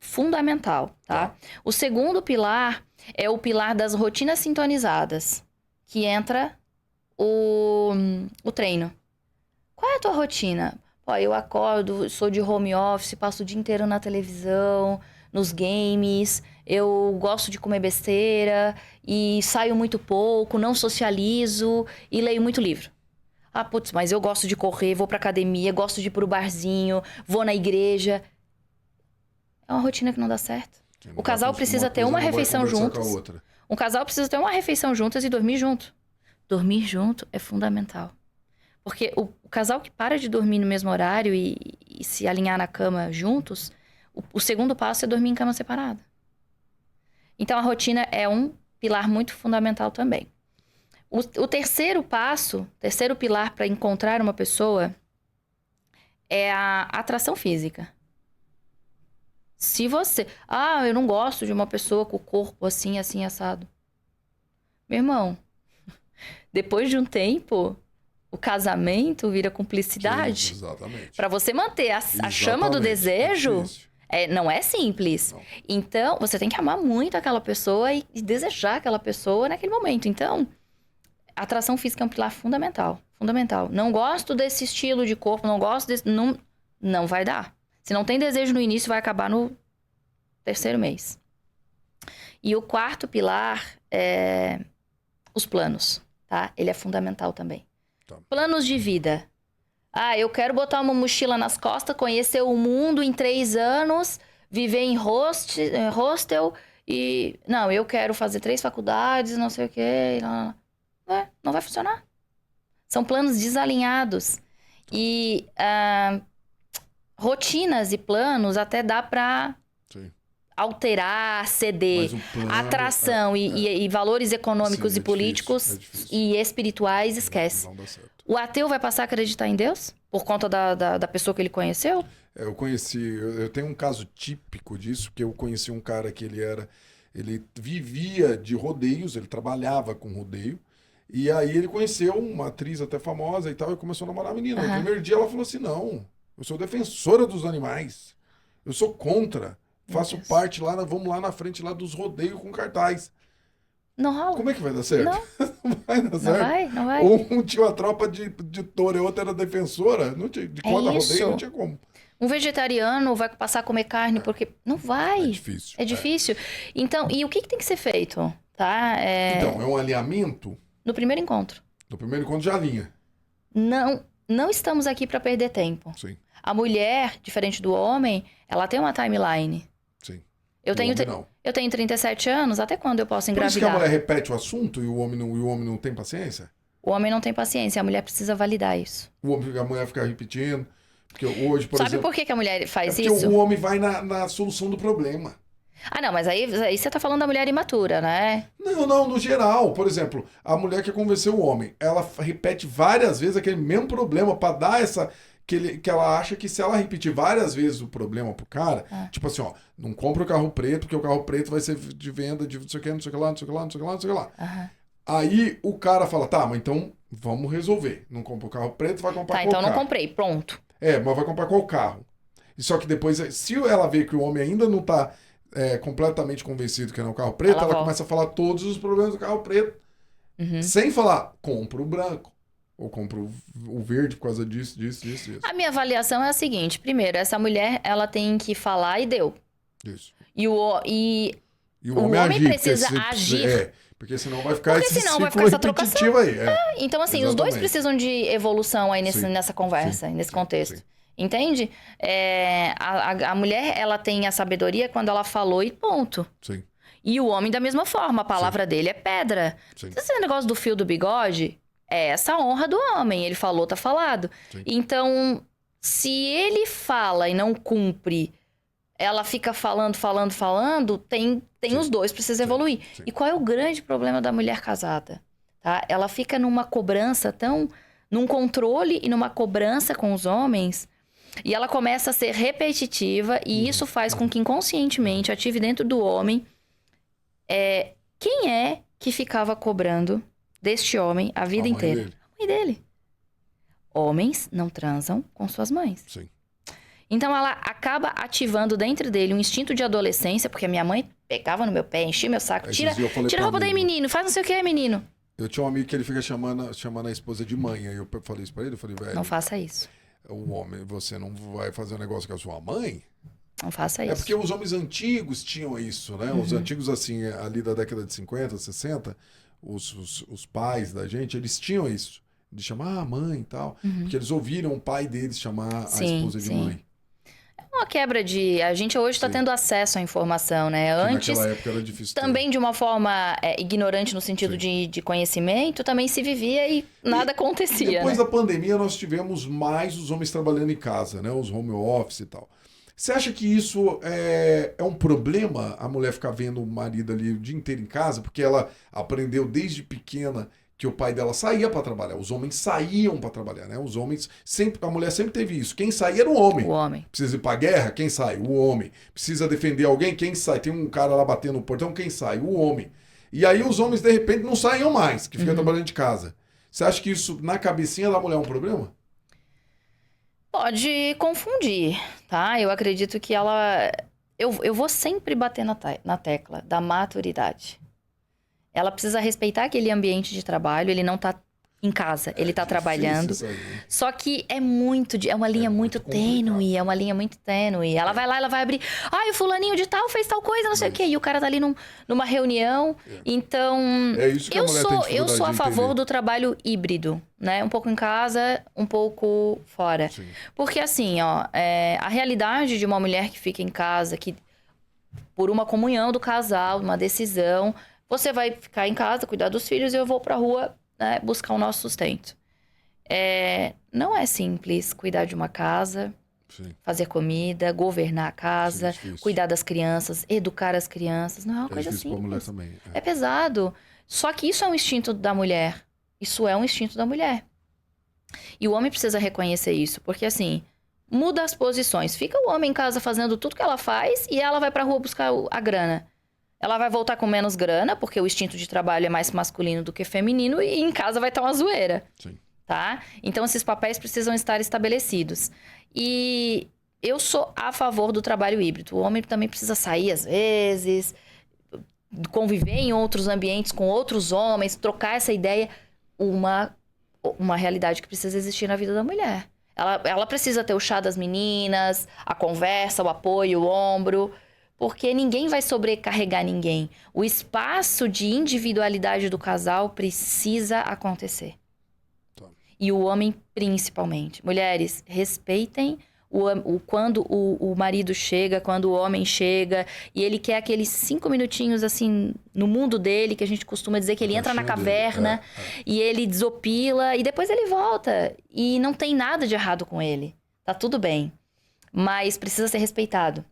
fundamental, tá? O segundo pilar é o pilar das rotinas sintonizadas, que entra o treino. Qual é a tua rotina? Pô, eu acordo, sou de home office, passo o dia inteiro na televisão, nos games, eu gosto de comer besteira e saio muito pouco, não socializo e leio muito livro. Putz, mas eu gosto de correr, vou pra academia, gosto de ir pro barzinho, vou na igreja. É uma rotina que não dá certo. O casal precisa ter uma refeição juntos. Um casal precisa ter uma refeição juntas e dormir junto. Dormir junto é fundamental. Porque o casal que para de dormir no mesmo horário e se alinhar na cama juntos, o segundo passo é dormir em cama separada. Então, a rotina é um pilar muito fundamental também. O terceiro pilar para encontrar uma pessoa é a atração física. Se você... eu não gosto de uma pessoa com o corpo assim, assim, assado. Meu irmão, depois de um tempo... O casamento vira cumplicidade. Exatamente. Para você manter a chama do desejo, não é simples. Não. Então, você tem que amar muito aquela pessoa e desejar aquela pessoa naquele momento. Então, a atração física é um pilar fundamental. Fundamental. Não gosto desse estilo de corpo, não gosto desse... Não vai dar. Se não tem desejo no início, vai acabar no 3º mês. E o 4º pilar é os planos, tá? Ele é fundamental também. Tá. Planos de vida. Eu quero botar uma mochila nas costas, conhecer o mundo em 3 anos, viver em hostel e... Não, eu quero fazer 3 faculdades, não sei o quê. Não vai funcionar. São planos desalinhados. E rotinas e planos até dá pra... Sim. alterar, ceder, atração e valores econômicos sim, e políticos e espirituais, esquece. Não dá certo. O ateu vai passar a acreditar em Deus? Por conta da pessoa que ele conheceu? Eu tenho um caso típico disso, que eu conheci um cara que ele vivia de rodeios, ele trabalhava com rodeio, e aí ele conheceu uma atriz até famosa e tal, e começou a namorar a menina. No primeiro dia ela falou assim, não, eu sou defensora dos animais, eu sou contra. Faço parte lá, vamos lá na frente lá dos rodeios com cartaz. Não rola. Como é que vai dar certo? Não vai dar certo. Não vai. Um tinha uma tropa de touro e outra era defensora. Não tinha, de corda rodeio não tinha como. Um vegetariano vai passar a comer carne porque... Não vai. É difícil. É difícil. Então, e o que tem que ser feito? Tá? Então, é um alinhamento? No primeiro encontro. No primeiro encontro já alinha. Não estamos aqui para perder tempo. Sim. A mulher, diferente do homem, ela tem uma timeline. Sim. Eu tenho 37 anos, até quando eu posso engravidar? Por isso que a mulher repete o assunto e o homem não tem paciência? O homem não tem paciência, a mulher precisa validar isso. A mulher fica repetindo. Porque hoje, por exemplo... Sabe por que a mulher faz isso? Porque o homem vai na solução do problema. Não, mas aí você tá falando da mulher imatura, né? Não, no geral. Por exemplo, a mulher que convenceu o homem, ela repete várias vezes aquele mesmo problema para dar essa... Que ela acha que se ela repetir várias vezes o problema pro cara, tipo assim, não compra o carro preto, porque o carro preto vai ser de venda de não sei o que, não sei o que lá, não sei o que lá, não sei o que lá, não sei o que lá. Aí o cara fala, tá, mas então vamos resolver. Não compra o carro preto, vai comprar qual então carro? Não comprei, pronto. Mas vai comprar qual carro? E só que depois, se ela vê que o homem ainda não tá completamente convencido que é o carro preto, ela começa a falar todos os problemas do carro preto. Sem falar, compra o branco. Ou compro o verde por causa disso. A minha avaliação é a seguinte. Primeiro, essa mulher, ela tem que falar e deu. Isso. E o homem agir, precisa agir. Porque senão vai ficar esse senão vai ciclo ficar essa trocação. aí. Então, assim, Exatamente. os dois precisam de evolução aí nessa conversa, nesse contexto. Sim. Entende? A mulher, ela tem a sabedoria quando ela falou e ponto. Sim. E o homem da mesma forma. A palavra dele é pedra. Sim. Esse negócio do fio do bigode... É essa honra do homem. Ele falou, tá falado. Sim. Então, se ele fala e não cumpre, ela fica falando, tem os dois, precisa evoluir. Sim. E qual é o grande problema da mulher casada? Tá? Ela fica numa cobrança num controle e numa cobrança com os homens, e ela começa a ser repetitiva, e isso faz com que inconscientemente ative dentro do homem quem é que ficava cobrando deste homem a vida inteira. A mãe dele. Homens não transam com suas mães. Sim. Então ela acaba ativando dentro dele um instinto de adolescência, porque a minha mãe pegava no meu pé, enchia meu saco, tira a roupa daí, menino, faz não sei o que, menino. Eu tinha um amigo que ele fica chamando a esposa de mãe, aí eu falei isso pra ele, eu falei, velho... Não faça isso. O homem, você não vai fazer um negócio com a sua mãe? Não faça isso. É porque os homens antigos tinham isso, né? Os antigos, assim, ali da década de 50, 60... Os pais da gente, eles tinham isso. De chamar a mãe e tal. Porque eles ouviram o pai deles chamar a esposa de mãe. É uma quebra de... A gente hoje está tendo acesso à informação, né? Antes, naquela época era difícil também de uma forma ignorante no sentido de conhecimento, também se vivia e nada acontecia. Depois da pandemia, nós tivemos mais os homens trabalhando em casa, né? Os home office e tal. Você acha que isso é um problema, a mulher ficar vendo o marido ali o dia inteiro em casa, porque ela aprendeu desde pequena que o pai dela saía para trabalhar, os homens saíam para trabalhar, né? Os homens a mulher sempre teve isso. Quem saía era o homem. O homem. Precisa ir para guerra, quem sai? O homem. Precisa defender alguém, quem sai? Tem um cara lá batendo no portão, quem sai? O homem. E aí os homens de repente não saíam mais, que ficam trabalhando de casa. Você acha que isso na cabecinha da mulher é um problema? Pode confundir, tá? Eu acredito que ela... Eu vou sempre bater na tecla da maturidade. Ela precisa respeitar aquele ambiente de trabalho, ele não tá em casa. Ele tá trabalhando. Isso aí, né? Só que é uma linha muito tênue, é uma linha muito tênue. Ela vai lá, ela vai abrir, o fulaninho de tal fez tal coisa, não sei o quê. E o cara tá ali numa reunião. Então, É isso que a mulher tem eu sou a dificuldade de favor entender. do trabalho híbrido, né? Um pouco em casa, um pouco fora. Sim. Porque assim, a realidade de uma mulher que fica em casa, que por uma comunhão do casal, uma decisão, você vai ficar em casa, cuidar dos filhos e eu vou pra rua, né, buscar o nosso sustento. Não é simples cuidar de uma casa, Sim. fazer comida, governar a casa, Sim, difícil. cuidar das crianças, educar as crianças. Não é uma coisa difícil pra mulher simples. também. É pesado. Só que isso é um instinto da mulher. Isso é um instinto da mulher. E o homem precisa reconhecer isso. Porque assim, muda as posições. Fica o homem em casa fazendo tudo que ela faz e ela vai pra rua buscar a grana. Ela vai voltar com menos grana, porque o instinto de trabalho é mais masculino do que feminino, e em casa vai estar uma zoeira. Sim. Tá? Então, esses papéis precisam estar estabelecidos. E eu sou a favor do trabalho híbrido. O homem também precisa sair às vezes, conviver em outros ambientes com outros homens, trocar essa ideia. Uma realidade que precisa existir na vida da mulher. Ela precisa ter o chá das meninas, a conversa, o apoio, o ombro, porque ninguém vai sobrecarregar ninguém. O espaço de individualidade do casal precisa acontecer. Tá. E o homem, principalmente. Mulheres, respeitem quando o marido chega, quando o homem chega, e ele quer aqueles 5 minutinhos, assim, no mundo dele, que a gente costuma dizer que ele entra na caverna, e ele desopila, e depois ele volta. E não tem nada de errado com ele. Tá tudo bem. Mas precisa ser respeitado.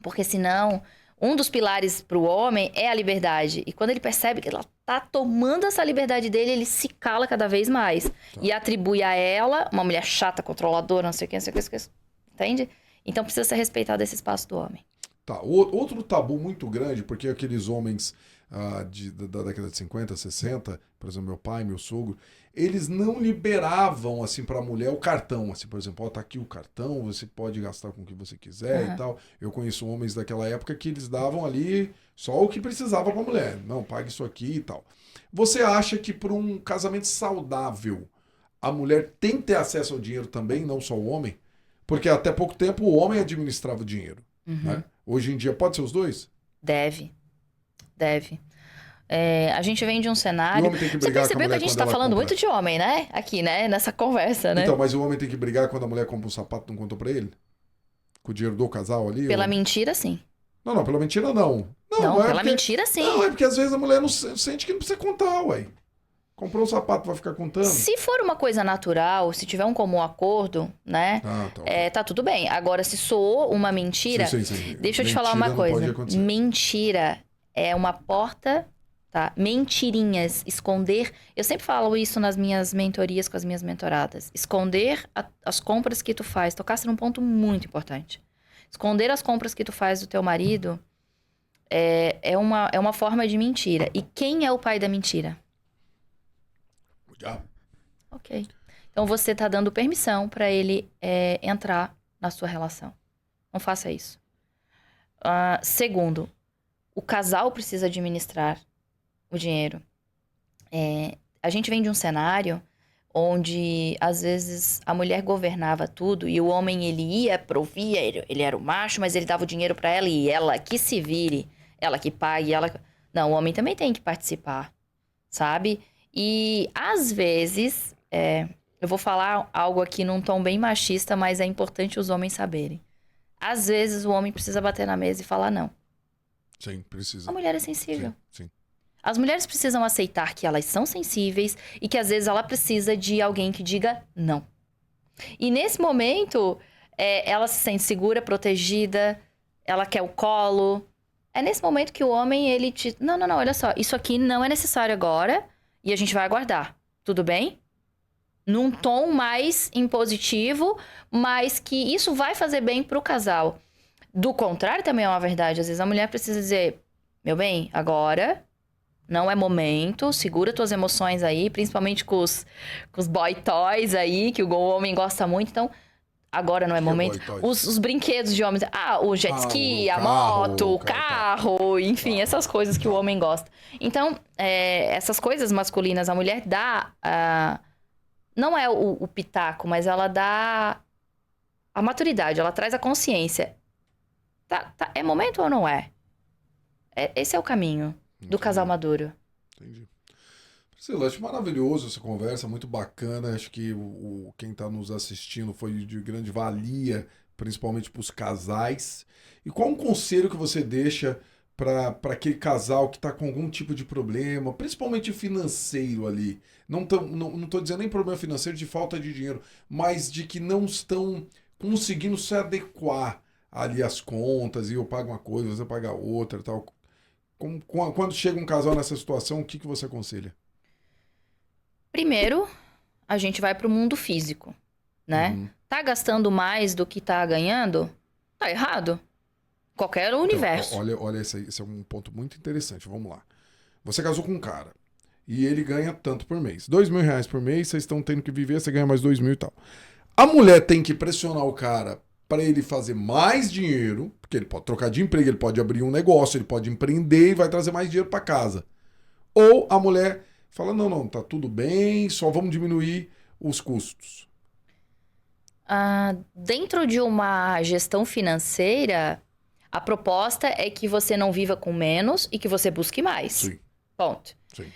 Porque senão, um dos pilares pro homem é a liberdade. E quando ele percebe que ela tá tomando essa liberdade dele, ele se cala cada vez mais. Tá. E atribui a ela, uma mulher chata, controladora, não sei o que, não sei o que. Entende? Então precisa ser respeitado esse espaço do homem. Tá. Outro tabu muito grande, porque aqueles homens da década de 50, 60, por exemplo, meu pai, meu sogro, eles não liberavam, assim, pra mulher o cartão. Assim, por exemplo, tá aqui o cartão, você pode gastar com o que você quiser e tal. Eu conheço homens daquela época que eles davam ali só o que precisava pra mulher. Não, pague isso aqui e tal. Você acha que por um casamento saudável, a mulher tem que ter acesso ao dinheiro também, não só o homem? Porque até pouco tempo o homem administrava o dinheiro. Né? Hoje em dia pode ser os dois? Deve. A gente vem de um cenário... E o homem tem que brigar. Você percebeu que a gente tá falando muito de homem, né? Aqui, né? Nessa conversa, né? Então, mas o homem tem que brigar quando a mulher compra um sapato e não contou pra ele? Com o dinheiro do casal ali? Pela mentira, sim. Não, pela mentira não. Não, pela mentira, sim. Não, é porque às vezes a mulher não sente que não precisa contar, ué. Comprou um sapato, vai ficar contando? Se for uma coisa natural, se tiver um comum acordo, né? Tá tudo bem. Agora, se soou uma mentira... Sim. Deixa eu te falar uma coisa. Mentira é uma porta, tá? Mentirinhas, esconder... Eu sempre falo isso nas minhas mentorias com as minhas mentoradas. Esconder as compras que tu faz. Tocasse num ponto muito importante. Esconder as compras que tu faz do teu marido é uma forma de mentira. E quem é o pai da mentira? Ok. Então você tá dando permissão para ele entrar na sua relação. Não faça isso. Segundo, o casal precisa administrar o dinheiro. A gente vem de um cenário onde, às vezes, a mulher governava tudo e o homem, ele ia, provia, ele era o macho, mas ele dava o dinheiro para ela e ela que se vire, ela que pague, ela... Não, o homem também tem que participar, sabe? E, às vezes, eu vou falar algo aqui num tom bem machista, mas é importante os homens saberem. Às vezes, o homem precisa bater na mesa e falar não. Sim, precisa. A mulher é sensível. Sim. As mulheres precisam aceitar que elas são sensíveis e que, às vezes, ela precisa de alguém que diga não. E, nesse momento, ela se sente segura, protegida, ela quer o colo. É nesse momento que o homem, ele te... Não, olha só, isso aqui não é necessário agora... E a gente vai aguardar. Tudo bem? Num tom mais impositivo, mas que isso vai fazer bem pro casal. Do contrário, também é uma verdade. Às vezes a mulher precisa dizer, meu bem, agora não é momento, segura tuas emoções aí, principalmente com os boy toys aí, que o homem gosta muito. Então, agora não é momento. Os brinquedos de homens. O jet ski, a moto, o carro, enfim, essas coisas que o homem gosta. Então, essas coisas masculinas, a mulher dá não é o pitaco, mas ela dá a maturidade, ela traz a consciência. É momento ou não é? Esse é o caminho do casal maduro. Entendi. Priscila, acho maravilhoso essa conversa, muito bacana. Acho que quem está nos assistindo foi de grande valia, principalmente para os casais. E qual um conselho que você deixa para aquele casal que está com algum tipo de problema, principalmente financeiro ali? Não tô dizendo nem problema financeiro de falta de dinheiro, mas de que não estão conseguindo se adequar ali às contas, e eu pago uma coisa, você paga outra, tal. Quando chega um casal nessa situação, o que você aconselha? Primeiro, a gente vai pro mundo físico, né? Uhum. Tá gastando mais do que tá ganhando? Tá errado. Qualquer Então, universo. olha esse é um ponto muito interessante. Vamos lá. Você casou com um cara e ele ganha tanto por mês. R$ 2.000 por mês, vocês estão tendo que viver, você ganha mais 2.000 e tal. A mulher tem que pressionar o cara para ele fazer mais dinheiro, porque ele pode trocar de emprego, ele pode abrir um negócio, ele pode empreender e vai trazer mais dinheiro para casa. Ou a mulher fala: não, não, tá tudo bem, só vamos diminuir os custos. Dentro de uma gestão financeira, a proposta é que você não viva com menos e que você busque mais. Sim, Ponto. sim.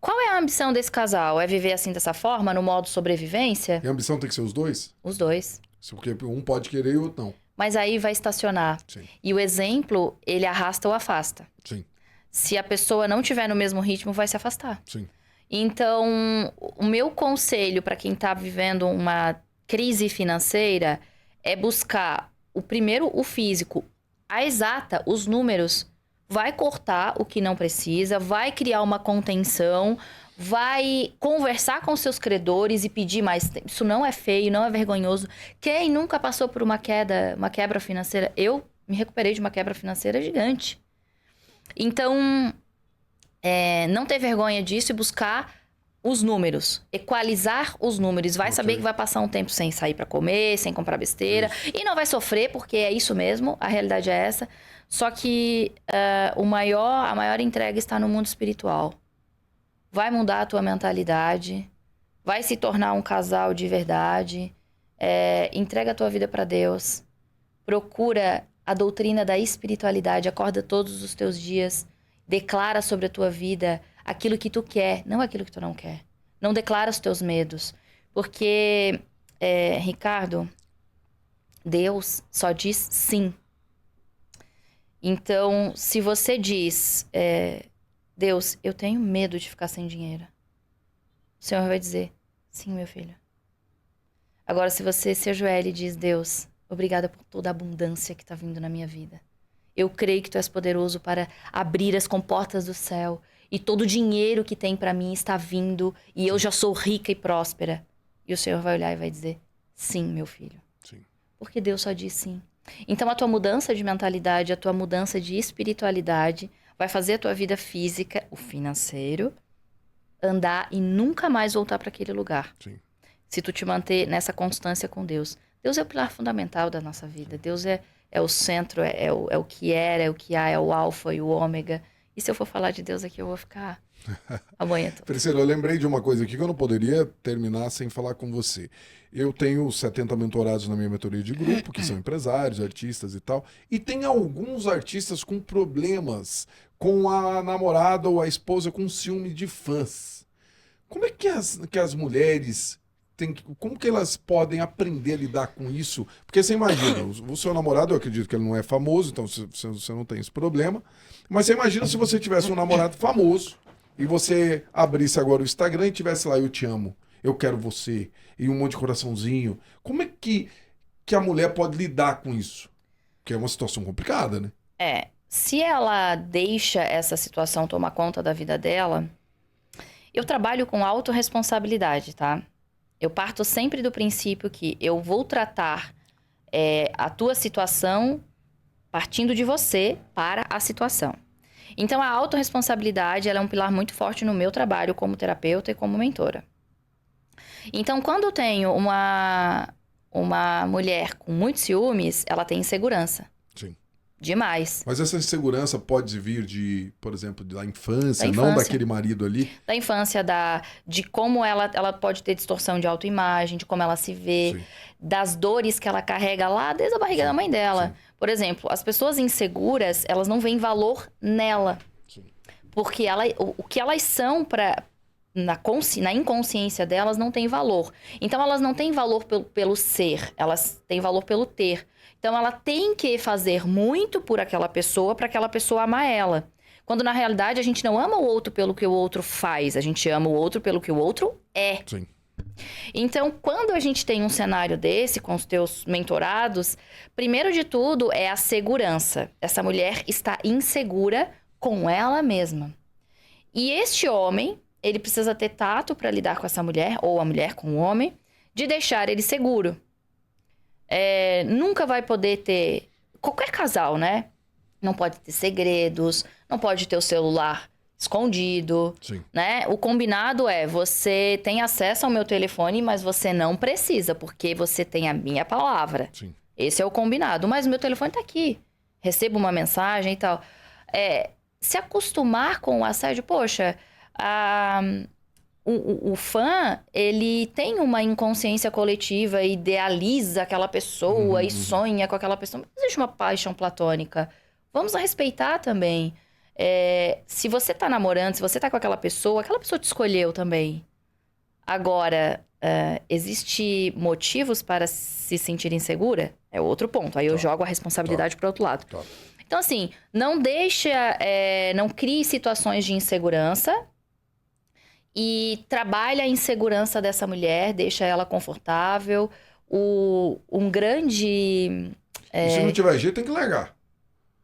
Qual é a ambição desse casal? É viver assim dessa forma, no modo sobrevivência? E a ambição tem que ser os dois? Os dois. Porque um pode querer e o outro não. Mas aí vai estacionar. Sim, E o exemplo, ele arrasta ou afasta. sim, Se a pessoa não tiver no mesmo ritmo, vai se afastar. sim. Então, o meu conselho para quem está vivendo uma crise financeira é buscar primeiro o físico, a exata, os números. Vai cortar o que não precisa, vai criar uma contenção, vai conversar com seus credores e pedir mais tempo. Isso não é feio, não é vergonhoso. Quem nunca passou por uma quebra financeira? Eu me recuperei de uma quebra financeira gigante. Então, não ter vergonha disso e buscar os números, equalizar os números. Vai saber que vai passar um tempo sem sair para comer, sem comprar besteira. E não vai sofrer, porque é isso mesmo, a realidade é essa. Só que a maior entrega está no mundo espiritual. Vai mudar a tua mentalidade, vai se tornar um casal de verdade. Entrega a tua vida para Deus. Procura a doutrina da espiritualidade, acorda todos os teus dias. Declara sobre a tua vida aquilo que tu quer, não aquilo que tu não quer. Não declara os teus medos. Porque, Ricardo, Deus só diz sim. Então, se você diz, Deus, eu tenho medo de ficar sem dinheiro, o Senhor vai dizer, sim, meu filho. Agora, se você se ajoelha e diz, Deus, obrigada por toda a abundância que está vindo na minha vida. Eu creio que tu és poderoso para abrir as comportas do céu. E todo o dinheiro que tem para mim está vindo. E eu já sou rica e próspera. E o Senhor vai olhar e vai dizer, sim, meu filho. Sim. Porque Deus só diz sim. Então a tua mudança de mentalidade, a tua mudança de espiritualidade vai fazer a tua vida física, o financeiro, andar e nunca mais voltar para aquele lugar. Sim. Se tu te manter nessa constância com Deus. Deus é o pilar fundamental da nossa vida. Deus é o centro, é o que era, é o que há, é o alfa e o ômega. E se eu for falar de Deus aqui, eu vou ficar amanhã toda. Priscila, eu lembrei de uma coisa aqui que eu não poderia terminar sem falar com você. Eu tenho 70 mentorados na minha mentoria de grupo, que são empresários, artistas e tal. E tem alguns artistas com problemas com a namorada ou a esposa com ciúme de fãs. Como é que as mulheres como que elas podem aprender a lidar com isso? Porque você imagina, o seu namorado, eu acredito que ele não é famoso, então você não tem esse problema. Mas você imagina se você tivesse um namorado famoso e você abrisse agora o Instagram e tivesse lá, eu te amo, eu quero você, e um monte de coraçãozinho. Como é que a mulher pode lidar com isso? Que é uma situação complicada, né? Se ela deixa essa situação tomar conta da vida dela, eu trabalho com autorresponsabilidade, tá? Eu parto sempre do princípio que eu vou tratar a tua situação partindo de você para a situação. Então, a autorresponsabilidade ela é um pilar muito forte no meu trabalho como terapeuta e como mentora. Então, quando eu tenho uma mulher com muitos ciúmes, ela tem insegurança. Sim. Demais. Mas essa insegurança pode vir de, por exemplo, da infância, Da não infância. daquele marido ali? Da infância, de como ela pode ter distorção de autoimagem, de como ela se vê, Sim, das dores que ela carrega lá desde a barriga Sim, da mãe dela. sim. Por exemplo, as pessoas inseguras, elas não veem valor nela. sim. Porque o que elas são na inconsciência delas não tem valor. Então, elas não têm valor pelo ser, elas têm valor pelo ter. Então, ela tem que fazer muito por aquela pessoa para aquela pessoa amar ela. Quando, na realidade, a gente não ama o outro pelo que o outro faz, a gente ama o outro pelo que o outro é. Sim. Então, quando a gente tem um cenário desse com os teus mentorados, primeiro de tudo é a segurança. Essa mulher está insegura com ela mesma. E este homem, ele precisa ter tato para lidar com essa mulher, ou a mulher com o homem, de deixar ele seguro. Nunca vai poder ter... Qualquer casal, né? Não pode ter segredos, não pode ter o celular escondido, Sim. né? O combinado é, você tem acesso ao meu telefone, mas você não precisa, porque você tem a minha palavra. Sim. Esse é o combinado. Mas o meu telefone tá aqui. Recebo uma mensagem e tal. Se acostumar com o assédio, poxa, o fã, ele tem uma inconsciência coletiva, idealiza aquela pessoa e sonha com aquela pessoa. Mas existe uma paixão platônica. Vamos respeitar também. Se você tá namorando, se você tá com aquela pessoa te escolheu também. Agora, existe motivos para se sentir insegura? É outro ponto. Aí eu jogo a responsabilidade para outro lado. Tá. Então, assim, não não crie situações de insegurança e trabalha a insegurança dessa mulher, deixa ela confortável. Um grande... E se não tiver jeito, tem que largar.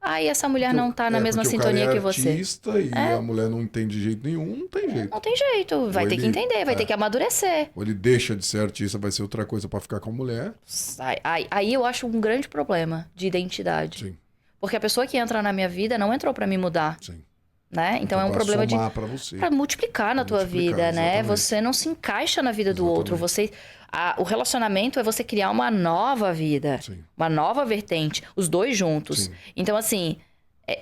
Aí essa mulher não tá na mesma porque sintonia o cara que é você. artista e a mulher não entende de jeito nenhum, não tem jeito. Não tem jeito. Vai ter que entender, vai ter que amadurecer. Ou ele deixa de ser artista, vai ser outra coisa pra ficar com a mulher. Aí eu acho um grande problema de identidade. Sim, Porque a pessoa que entra na minha vida não entrou pra me mudar, sim. né? Então é um pra problema de... somar pra você. Pra multiplicar na Pra tua multiplicar, vida, né? exatamente. Você não se encaixa na vida do outro. Exatamente. O relacionamento é você criar uma nova vida. Sim. Uma nova vertente. Os dois juntos. Sim. Então, assim...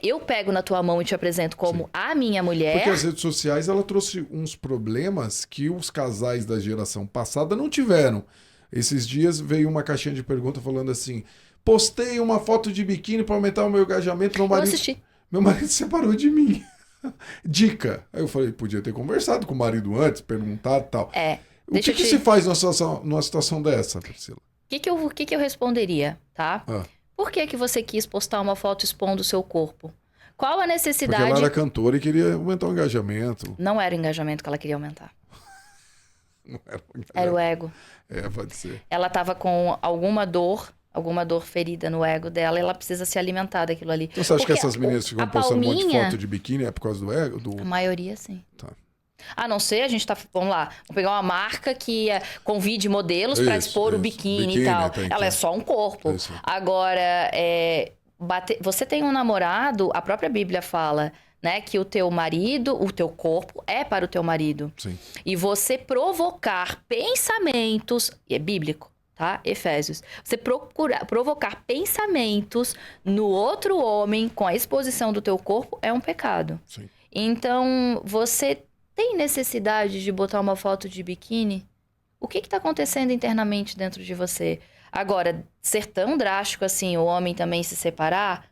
Eu pego na tua mão e te apresento como a minha mulher. Porque as redes sociais, ela trouxe uns problemas que os casais da geração passada não tiveram. Esses dias veio uma caixinha de pergunta falando assim: postei uma foto de biquíni para aumentar o meu engajamento, Eu assisti. meu marido se separou de mim. Dica. Aí eu falei, podia ter conversado com o marido antes, perguntado e tal. O que se faz numa situação dessa, Priscila? O que eu responderia, tá? Por que você quis postar uma foto expondo o seu corpo? Qual a necessidade... Porque ela era cantora e queria aumentar o engajamento. Não era o engajamento que ela queria aumentar. Não era o engajamento. Era o ego. Pode ser. Ela tava com alguma dor ferida no ego dela, e ela precisa se alimentar daquilo ali. Então você acha que essas meninas ficam postando um monte de foto de biquíni é por causa do ego? A maioria, sim. Tá. A não ser, a gente tá... Vamos lá. Vamos pegar uma marca que convide modelos para expor o biquíni e tal. Ela é só um corpo. Agora, você tem um namorado, a própria Bíblia fala, né, que o teu marido, o teu corpo é para o teu marido. Sim. E você provocar pensamentos... E é bíblico, tá? Efésios. Você provocar pensamentos no outro homem com a exposição do teu corpo é um pecado. Sim. Então, você... tem necessidade de botar uma foto de biquíni? O que está acontecendo internamente dentro de você? Agora, ser tão drástico assim, o homem também se separar,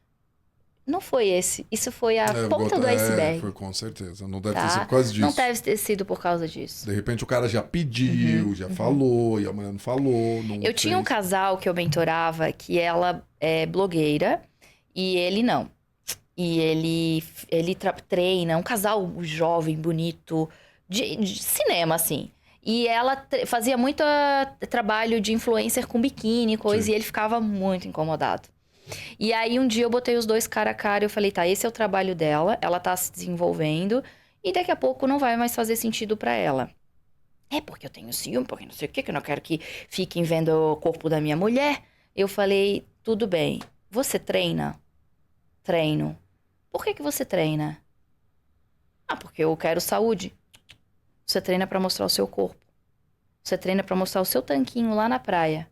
não foi esse. Isso foi a ponta do iceberg. Foi com certeza. Não deve ter sido por causa disso. Não deve ter sido por causa disso. De repente o cara já pediu, já falou, e a mulher não falou. Eu tinha um casal que eu mentorava, que ela é blogueira, e ele não. E ele treina, um casal jovem, bonito, de cinema, assim. E ela fazia muito trabalho de influencer com biquíni, coisa, Sim. e ele ficava muito incomodado. E aí, um dia, eu botei os dois cara a cara e eu falei, tá, esse é o trabalho dela, ela tá se desenvolvendo, e daqui a pouco não vai mais fazer sentido pra ela. Porque eu tenho ciúme, porque não sei o que eu não quero que fiquem vendo o corpo da minha mulher. Eu falei, tudo bem, você treina? Treino. Por que você treina? Porque eu quero saúde. Você treina pra mostrar o seu corpo. Você treina pra mostrar o seu tanquinho lá na praia.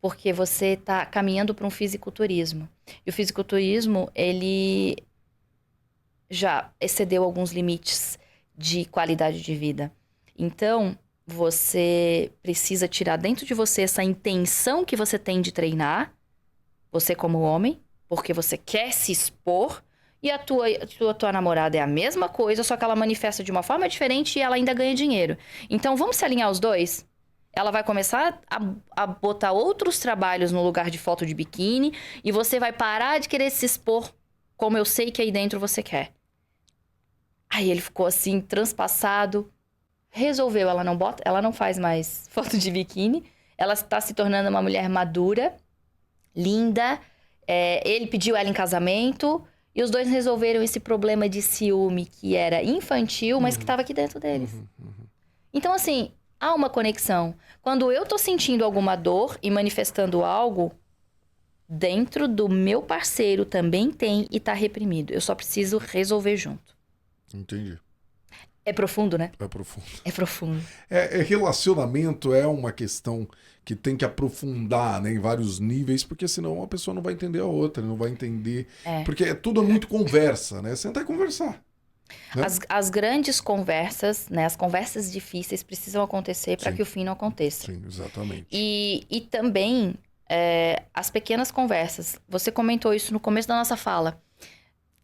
Porque você está caminhando para um fisiculturismo. E o fisiculturismo, ele já excedeu alguns limites de qualidade de vida. Então, você precisa tirar dentro de você essa intenção que você tem de treinar, você como homem, porque você quer se expor, e a tua namorada é a mesma coisa, só que ela manifesta de uma forma diferente e ela ainda ganha dinheiro. Então, vamos se alinhar os dois? Ela vai começar a botar outros trabalhos no lugar de foto de biquíni, e você vai parar de querer se expor como eu sei que aí dentro você quer. Aí ele ficou assim, transpassado. Resolveu, ela não faz mais foto de biquíni. Ela está se tornando uma mulher madura, linda. Ele pediu ela em casamento. E os dois resolveram esse problema de ciúme que era infantil, mas que estava aqui dentro deles. Então, assim, há uma conexão. Quando eu tô sentindo alguma dor e manifestando algo, dentro do meu parceiro também tem e tá reprimido. Eu só preciso resolver junto. Entendi. É profundo, né? É profundo. É profundo. Relacionamento é uma questão que tem que aprofundar, né, em vários níveis, porque senão a pessoa não vai entender a outra, não vai entender. Porque tudo é muito conversa, né? Sentar e conversar. Né? As grandes conversas, né? As conversas difíceis precisam acontecer para que o fim não aconteça. Sim, exatamente. E também as pequenas conversas. Você comentou isso no começo da nossa fala.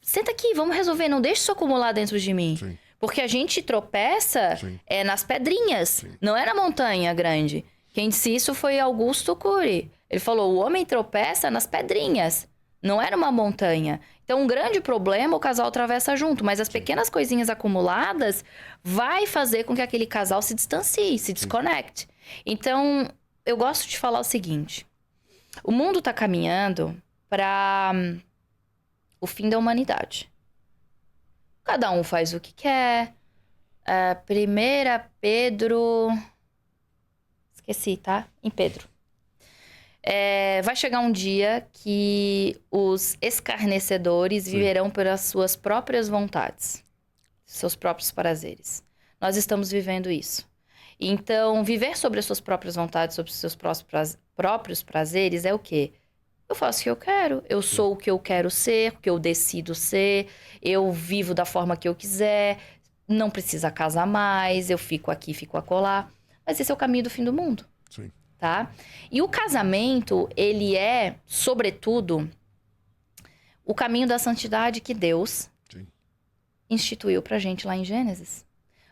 Senta aqui, vamos resolver, não deixe isso acumular dentro de mim. Sim. Porque a gente tropeça nas pedrinhas, não é na montanha grande. Quem disse isso foi Augusto Cury. Ele falou, o homem tropeça nas pedrinhas, não é numa montanha. Então, um grande problema o casal atravessa junto, mas as pequenas coisinhas acumuladas vai fazer com que aquele casal se distancie, se desconecte. Então, eu gosto de falar o seguinte, o mundo está caminhando para o fim da humanidade. Cada um faz o que quer. 1 Pedro... Esqueci, tá? Em Pedro. Vai chegar um dia que os escarnecedores viverão pelas suas próprias vontades. Seus próprios prazeres. Nós estamos vivendo isso. Então, viver sobre as suas próprias vontades, sobre os seus próprios prazeres é o quê? Eu faço o que eu quero, eu sou o que eu quero ser, o que eu decido ser, eu vivo da forma que eu quiser, não precisa casar mais, eu fico aqui, fico acolá. Mas esse é o caminho do fim do mundo. Sim. Tá? E o casamento, ele é, sobretudo, o caminho da santidade que Deus instituiu pra gente lá em Gênesis.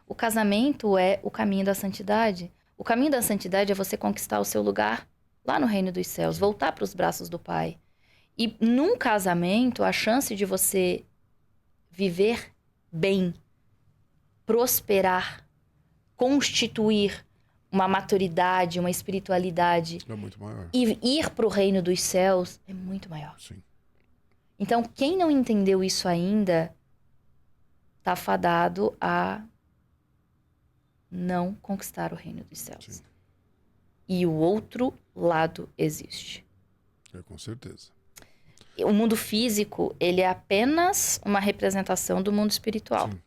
O casamento é o caminho da santidade. O caminho da santidade é você conquistar o seu lugar lá no reino dos céus, voltar para os braços do Pai. E num casamento, a chance de você viver bem, prosperar, constituir uma maturidade, uma espiritualidade é muito maior. E ir para o reino dos céus é muito maior. Sim. Então, quem não entendeu isso ainda, está fadado a não conquistar o reino dos céus. Sim. E o outro lado existe. Com certeza. O mundo físico, ele é apenas uma representação do mundo espiritual. Sim.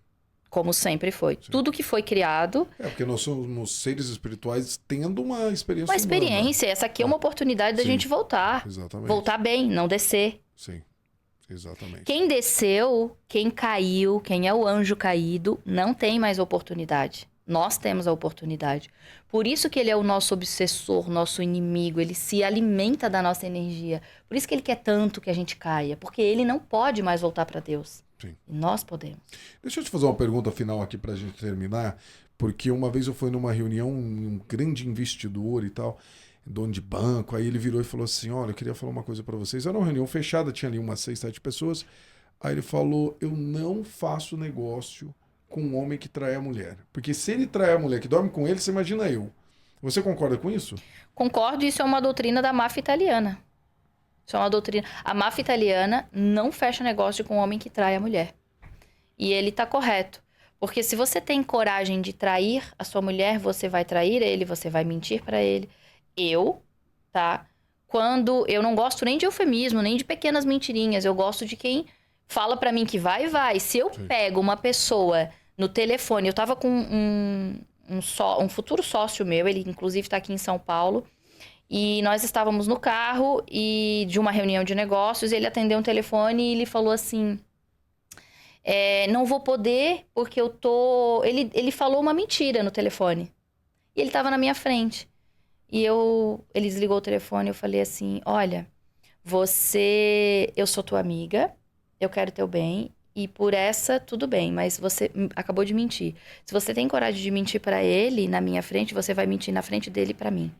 Como sempre foi. Sim. Tudo que foi criado... porque nós somos seres espirituais tendo uma experiência Uma experiência. humana. Essa aqui é uma oportunidade da gente voltar. Exatamente. Voltar bem, não descer. Sim, exatamente. Quem desceu, quem caiu, quem é o anjo caído, não tem mais oportunidade. Nós temos a oportunidade. Por isso que ele é o nosso obsessor, nosso inimigo. Ele se alimenta da nossa energia. Por isso que ele quer tanto que a gente caia. Porque ele não pode mais voltar para Deus. Sim. E nós podemos. Deixa eu te fazer uma pergunta final aqui pra gente terminar. Porque uma vez eu fui numa reunião, um grande investidor e tal, dono de banco. Aí ele virou e falou assim, olha, eu queria falar uma coisa para vocês. Era uma reunião fechada, tinha ali umas 6, 7 pessoas. Aí ele falou, eu não faço negócio com um homem que trai a mulher. Porque se ele trai a mulher que dorme com ele, você imagina eu. Você concorda com isso? Concordo, isso é uma doutrina da máfia italiana. Isso é uma doutrina. A máfia italiana não fecha negócio com um homem que trai a mulher. E ele tá correto. Porque se você tem coragem de trair a sua mulher, você vai trair ele, você vai mentir para ele. Quando eu não gosto nem de eufemismo, nem de pequenas mentirinhas, eu gosto de quem fala para mim que vai. Se eu pego uma pessoa no telefone, eu tava com um futuro sócio meu, ele inclusive tá aqui em São Paulo, E nós estávamos no carro e de uma reunião de negócios, ele atendeu um telefone e ele falou assim: não vou poder porque eu tô. Ele falou uma mentira no telefone. E ele estava na minha frente. Ele desligou o telefone e eu falei assim: olha, eu sou tua amiga, eu quero teu bem, e por essa, tudo bem, mas você acabou de mentir. Se você tem coragem de mentir pra ele na minha frente, você vai mentir na frente dele pra mim.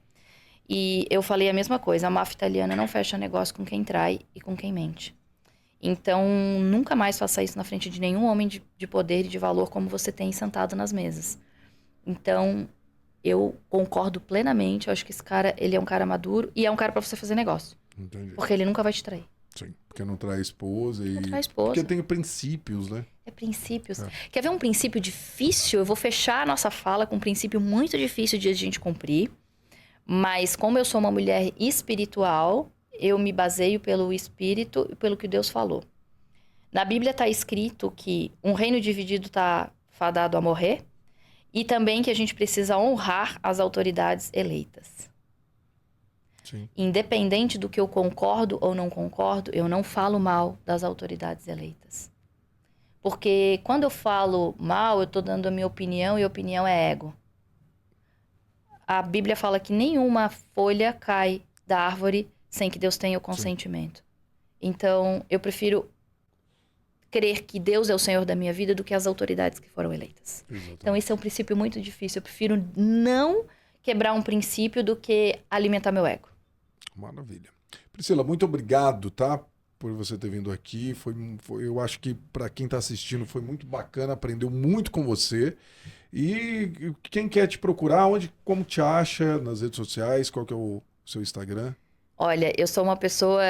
E eu falei a mesma coisa: a máfia italiana não fecha negócio com quem trai e com quem mente. Então, nunca mais faça isso na frente de nenhum homem de poder e de valor como você tem sentado nas mesas. Então, eu concordo plenamente. Eu acho que esse cara, ele é um cara maduro e é um cara pra você fazer negócio. Entendi. Porque ele nunca vai te trair. Sim, porque não trai a esposa e... Não trai a esposa. Porque tem princípios, né? É princípios. Quer ver um princípio difícil? Eu vou fechar a nossa fala com um princípio muito difícil de a gente cumprir. Mas como eu sou uma mulher espiritual, eu me baseio pelo Espírito e pelo que Deus falou. Na Bíblia está escrito que um reino dividido está fadado a morrer e também que a gente precisa honrar as autoridades eleitas. Sim. Independente do que eu concordo ou não concordo, eu não falo mal das autoridades eleitas. Porque quando eu falo mal, eu estou dando a minha opinião e opinião é ego. A Bíblia fala que nenhuma folha cai da árvore sem que Deus tenha o consentimento. Sim. Então, eu prefiro crer que Deus é o Senhor da minha vida do que as autoridades que foram eleitas. Exatamente. Então, esse é um princípio muito difícil. Eu prefiro não quebrar um princípio do que alimentar meu ego. Maravilha. Priscila, muito obrigado, tá? Por você ter vindo aqui. Eu acho que para quem está assistindo foi muito bacana, aprendeu muito com você. E quem quer te procurar, como te acha nas redes sociais? Qual que é o seu Instagram? Olha, eu sou uma pessoa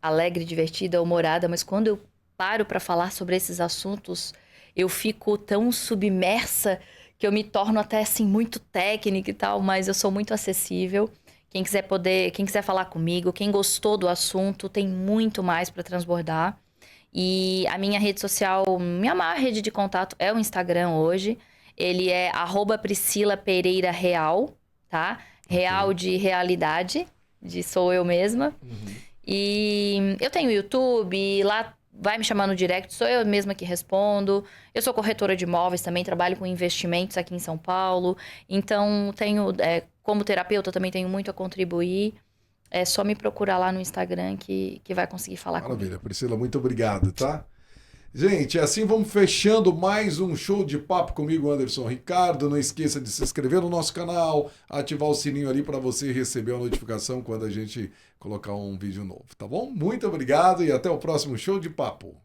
alegre, divertida, humorada, mas quando eu paro para falar sobre esses assuntos, eu fico tão submersa que eu me torno até assim muito técnica e tal, mas eu sou muito acessível. Quem quiser falar comigo, quem gostou do assunto, tem muito mais para transbordar. E a minha rede social, minha maior rede de contato é o Instagram hoje. Ele é @PriscilaPereiraReal, tá? Real de realidade, sou eu mesma. Uhum. E eu tenho YouTube, lá vai me chamar no direct, sou eu mesma que respondo. Eu sou corretora de imóveis também, trabalho com investimentos aqui em São Paulo. Então, como terapeuta, também tenho muito a contribuir. É só me procurar lá no Instagram que vai conseguir falar comigo. Maravilha, Priscila, muito obrigado, tá? Gente, assim vamos fechando mais um show de papo comigo, Anderson Ricardo. Não esqueça de se inscrever no nosso canal, ativar o sininho ali para você receber a notificação quando a gente colocar um vídeo novo, tá bom? Muito obrigado e até o próximo show de papo.